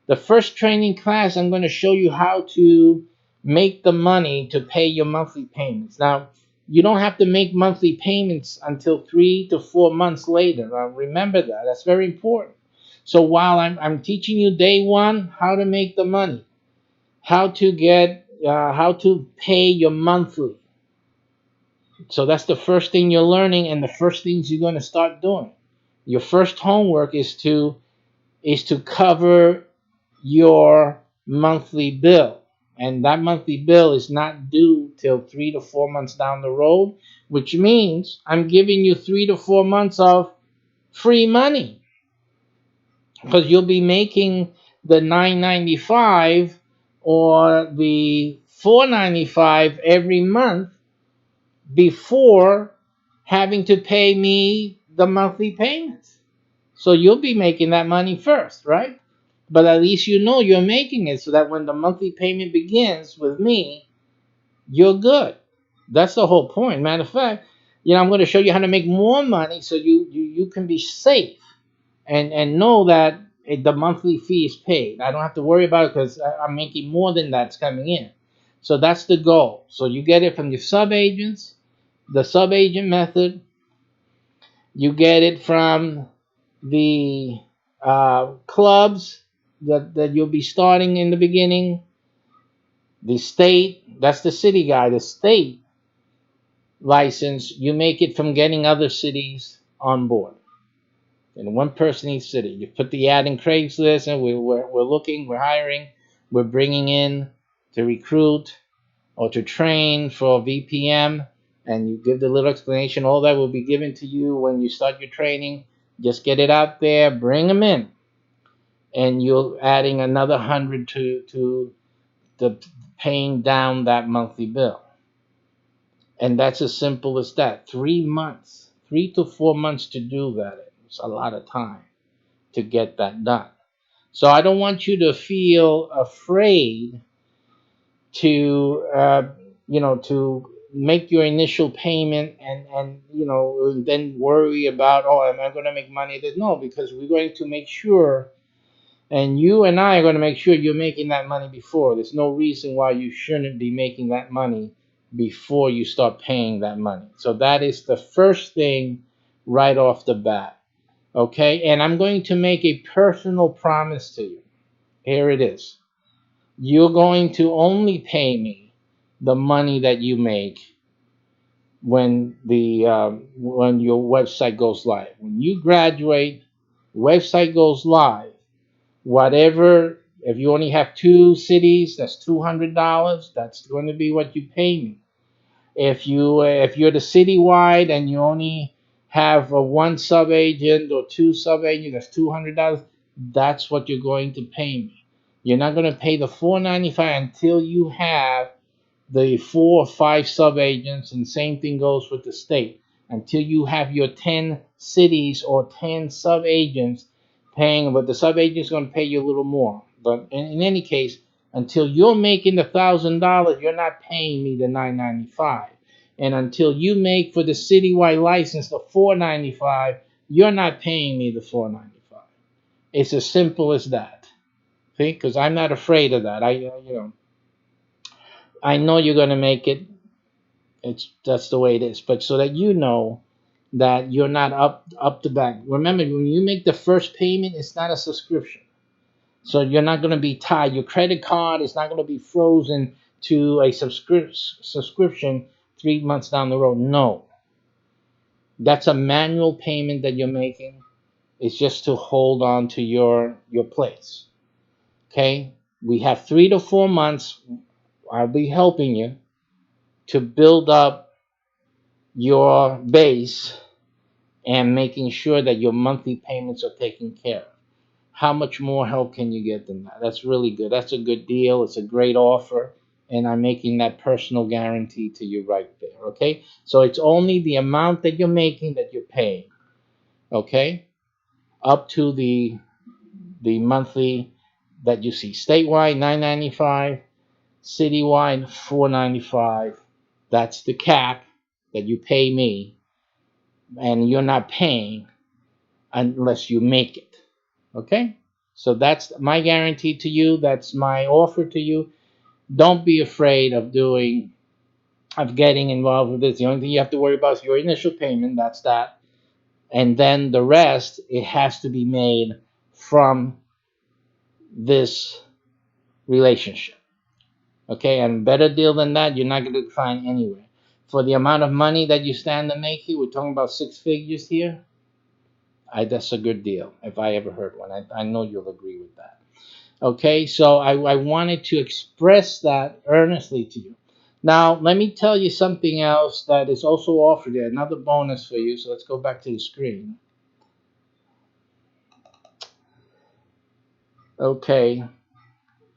The first training class, I'm going to show you how to make the money to pay your monthly payments. Now, you don't have to make monthly payments until 3 to 4 months later. Now, remember that. That's very important. So while I'm teaching you day one how to make the money, how to pay your monthly. So that's the first thing you're learning, and the first things you're going to start doing. Your first homework is to cover your monthly bill. And that monthly bill is not due till 3 to 4 months down the road, which means I'm giving you 3 to 4 months of free money, because you'll be making the $9.95 or the $4.95 every month before having to pay me the monthly payments. So you'll be making that money first, right? But at least you know you're making it, so that when the monthly payment begins with me, you're good. That's the whole point. Matter of fact, I'm going to show you how to make more money, so you can be safe and know that the monthly fee is paid. I don't have to worry about it, because I'm making more than that's coming in. So that's the goal. So you get it from your sub agents, the sub agent method. You get it from the clubs that you'll be starting in the beginning. The state, that's the city guy, the state license, you make it from getting other cities on board. And one person each city. You put the ad in Craigslist, and we're looking, we're hiring, we're bringing in to recruit or to train for VPM, and you give the little explanation. All that will be given to you when you start your training. Just get it out there, bring them in, and you're adding another 100 to the paying down that monthly bill. And that's as simple as that. 3 months, 3 to 4 months to do that. It's a lot of time to get that done. So I don't want you to feel afraid to make your initial payment, and then worry about, oh, am I going to make money? No, because we're going to make sure, and you and I are going to make sure you're making that money before. There's no reason why you shouldn't be making that money before you start paying that money. So that is the first thing right off the bat. Okay, and I'm going to make a personal promise to you. Here it is. You're going to only pay me the money that you make when your website goes live. When you graduate, website goes live. Whatever, if you only have 2 cities, that's $200. That's going to be what you pay me. If you're the citywide and you only have one sub agent or 2 sub agents, that's $200. That's what you're going to pay me. You're not going to pay the $4.95 until you have the 4 or 5 sub agents, and same thing goes with the state. Until you have your 10 cities or 10 sub agents paying, but the sub agent is going to pay you a little more. But in any case, until you're making the $1,000, you're not paying me the $9.95. And until you make for the citywide license the $4.95, you're not paying me the $4.95. It's as simple as that. See, because I'm not afraid of that. I know you're going to make it. That's the way it is. But so that you know that you're not up the back. Remember, when you make the first payment, it's not a subscription. So you're not going to be tied. Your credit card is not going to be frozen to a subscription 3 months down the road. No, that's a manual payment that you're making. It's just to hold on to your place. Okay, we have 3 to 4 months. I'll be helping you to build up your base and making sure that your monthly payments are taken care of. How much more help can you get than that? That's really good. That's a good deal. It's a great offer. And I'm making that personal guarantee to you right there. Okay. So it's only the amount that you're making that you're paying. Okay. Up to the monthly that you see. Statewide, $9.95. Citywide, $4.95. That's the cap that you pay me. And you're not paying unless you make it. Okay? So that's my guarantee to you. That's my offer to you. Don't be afraid of getting involved with this. The only thing you have to worry about is your initial payment. That's that. And then the rest, it has to be made from this relationship. Okay? And better deal than that, you're not going to find anywhere. For the amount of money that you stand to make here, we're talking about 6 figures here. That's a good deal if I ever heard one. I know you'll agree with that. Okay, so I wanted to express that earnestly to you. Now, let me tell you something else that is also offered there, another bonus for you. So let's go back to the screen. Okay,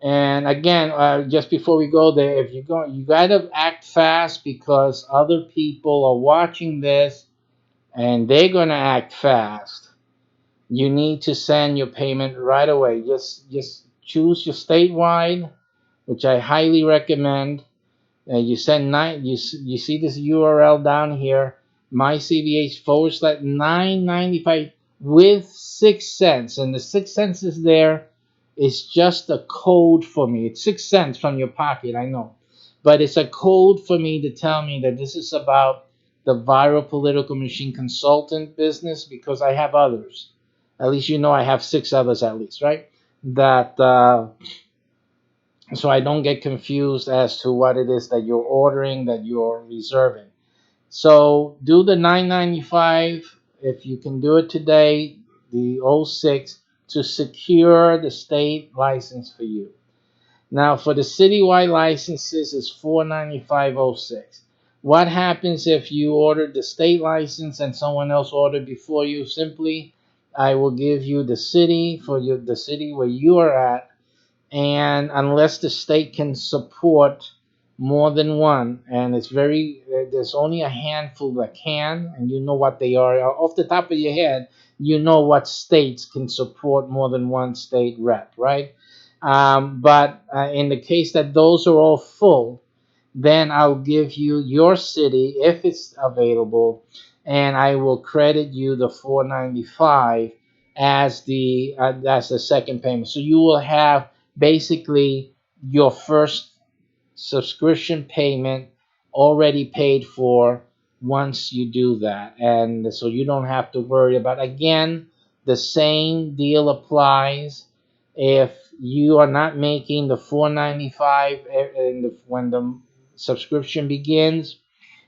and again, just before we go there, if you go, you gotta act fast because other people are watching this and they're gonna act fast. You need to send your payment right away. Just choose your statewide, which I highly recommend. You send you see this URL down here, mycbh/995 with 6 cents, and the 6 cents is there. It's just a code for me. It's 6 cents from your pocket, I know, but it's a code for me to tell me that this is about the viral political machine consultant business, because I have others. At least you know I have 6 others at least, right? That so I don't get confused as to what it is that you're ordering, that you're reserving. So do the $9.95 if you can do it today, the '06, to secure the state license for you. Now for the citywide licenses is $4.95.06. What happens if you ordered the state license and someone else ordered before you? Simply, I will give you the city for the city where you are at, and unless the state can support more than one, and there's only a handful that can, and you know what they are off the top of your head. You know what states can support more than one state rep, right? But in the case that those are all full, then I'll give you your city if it's available, and I will credit you the 495 as the second payment. So you will have basically your first subscription payment already paid for once you do that, and so you don't have to worry about, again, the same deal applies if you are not making the 495 when the subscription begins.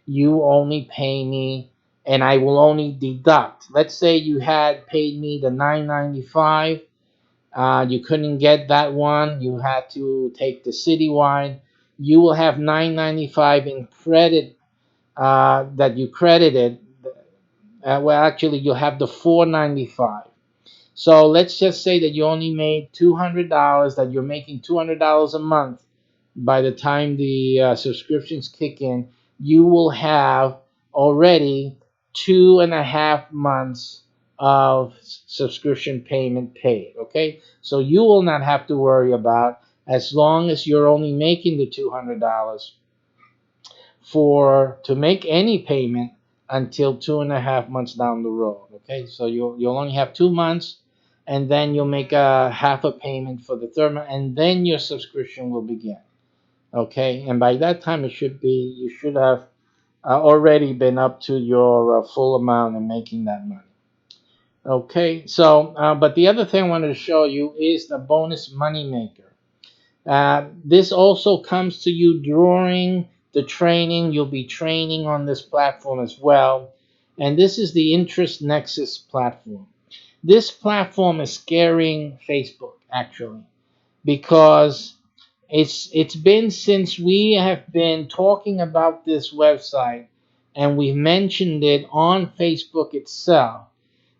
You only pay me, and I will only deduct. Let's say you had paid me the 995. You couldn't get that one. You had to take the citywide. You will have 995 in credit that you credited. Well, actually, you'll have the 495. So let's just say that you only made $200. That you're making $200 a month by the time the subscriptions kick in. You will have already 2.5 months of subscription payment paid. Okay, so you will not have to worry about, as long as you're only making the $200 for to make any payment until 2.5 months down the road. Okay, so you'll only have 2 months, and then you'll make a half a payment for the third month, and then your subscription will begin. Okay, and by that time you should have already been up to your full amount and making that money. Okay, so but the other thing I wanted to show you is the bonus money maker. This also comes to you during the training. You'll be training on this platform as well. And this is the Interest Nexus platform. This platform is scaring Facebook actually because it's been since we have been talking about this website and we mentioned it on Facebook itself.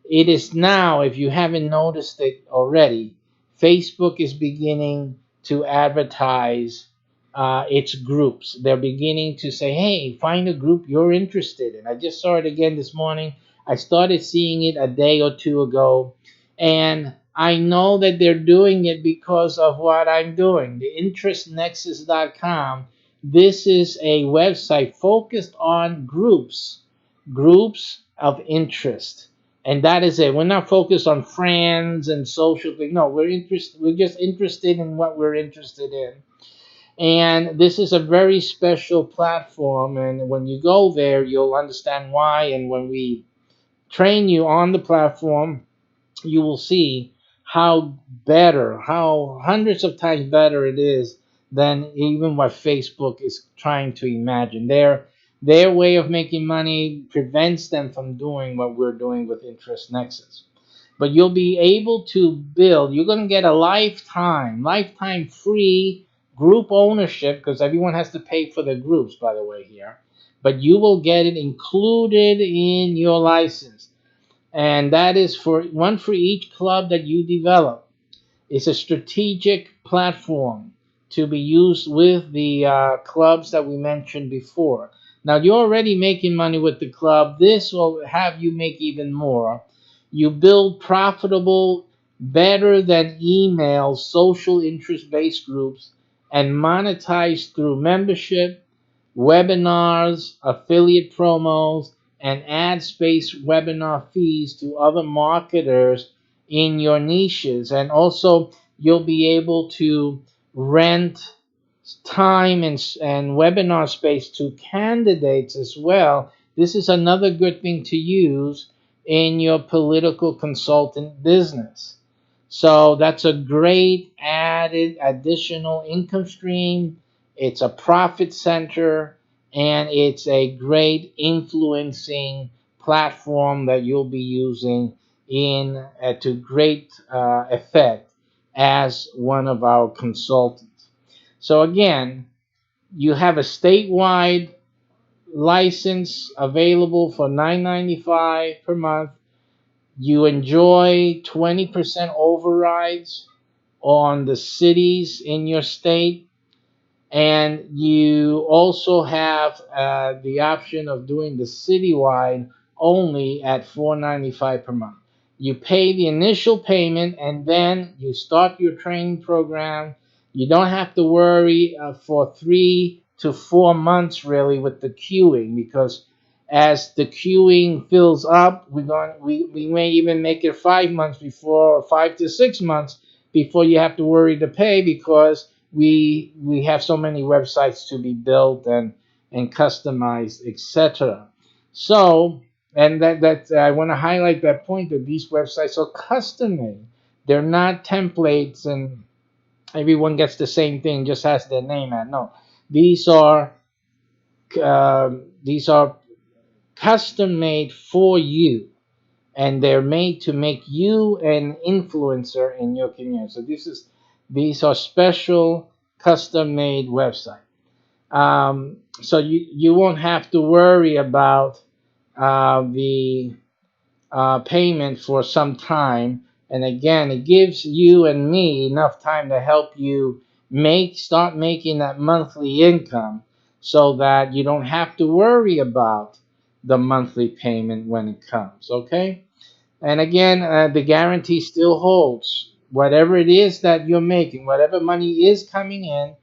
It is now, if you haven't noticed it already, Facebook is beginning to advertise its groups. They're beginning to say, hey, find a group you're interested in. I just saw it again this morning. I started seeing it a day or two ago. And I know that they're doing it because of what I'm doing. The interestnexus.com. This is a website focused on groups of interest, and that is it. We're not focused on friends and social things. No, we're just interested in what we're interested in. And this is a very special platform, and when you go there you'll understand why. And when we train you on the platform, you will see how hundreds of times better it is than even what Facebook is trying to imagine. Their way of making money prevents them from doing what we're doing with Interest Nexus. But you'll be able to build, you're going to get a lifetime free group ownership, because everyone has to pay for the groups, by the way, here. But you will get it included in your license, and that is for one for each club that you develop. It's a strategic platform to be used with the clubs that we mentioned before. Now, you're already making money with the club. This will have you make even more. You build profitable, better than email social interest based groups and monetize through membership, webinars, affiliate promos, and ad space webinar fees to other marketers in your niches. And also, you'll be able to rent time and webinar space to candidates as well. This is another good thing to use in your political consultant business. So that's a great added additional income stream. It's a profit center, and it's a great influencing platform that you'll be using in to great effect as one of our consultants. So again, you have a statewide license available for $9.95 per month. You enjoy 20% overrides on the cities in your state, and you also have the option of doing the citywide only at $4.95 per month. You pay the initial payment and then you start your training program. You don't have to worry for 3 to 4 months really with the queuing, because as the queuing fills up, we may even make it 5 months before, or 5 to 6 months before you have to worry to pay, because we have so many websites to be built and customized, etc. So, and that I want to highlight that point, that these websites are custom made. They're not templates and everyone gets the same thing, just has their name at. No, these are these are custom made for you, and they're made to make you an influencer in your community. So these are special custom made websites. So you won't have to worry about the payment for some time. And again, it gives you and me enough time to help you start making that monthly income, so that you don't have to worry about the monthly payment when it comes. Okay. And again, the guarantee still holds. Whatever it is that you're making, whatever money is coming in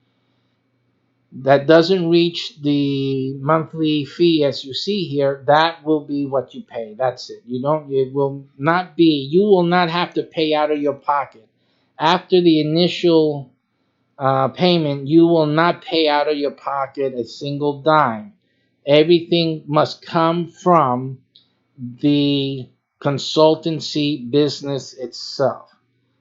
that doesn't reach the monthly fee as you see here, that will be what you pay. That's it. It will not be, you will not have to pay out of your pocket. After the initial payment, you will not pay out of your pocket a single dime. Everything must come from the consultancy business itself.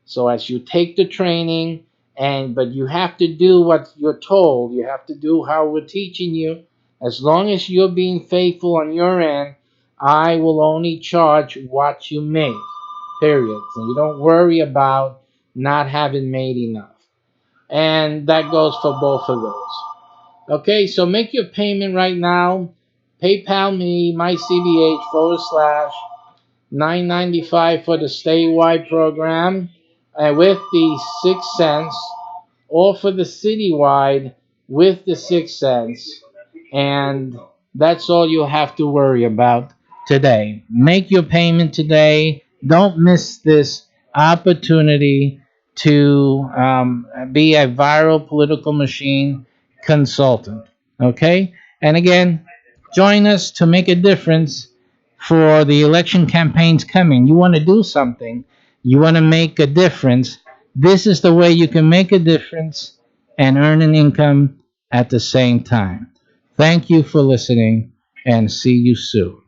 So as you take the training And but you have to do what you're told. You have to do how we're teaching you. As long as you're being faithful on your end, I will only charge what you make. Period. So you don't worry about not having made enough. And that goes for both of those. Okay, so make your payment right now. PayPal me, my CBH /995 for the statewide program, with the 6 cents, or for the citywide with the 6 cents. And that's all you have to worry about today. Make your payment today. Don't miss this opportunity to be a viral political machine consultant. Okay? And again, join us to make a difference for the election campaigns coming. You want to do something, you want to make a difference. This is the way you can make a difference and earn an income at the same time. Thank you for listening and see you soon.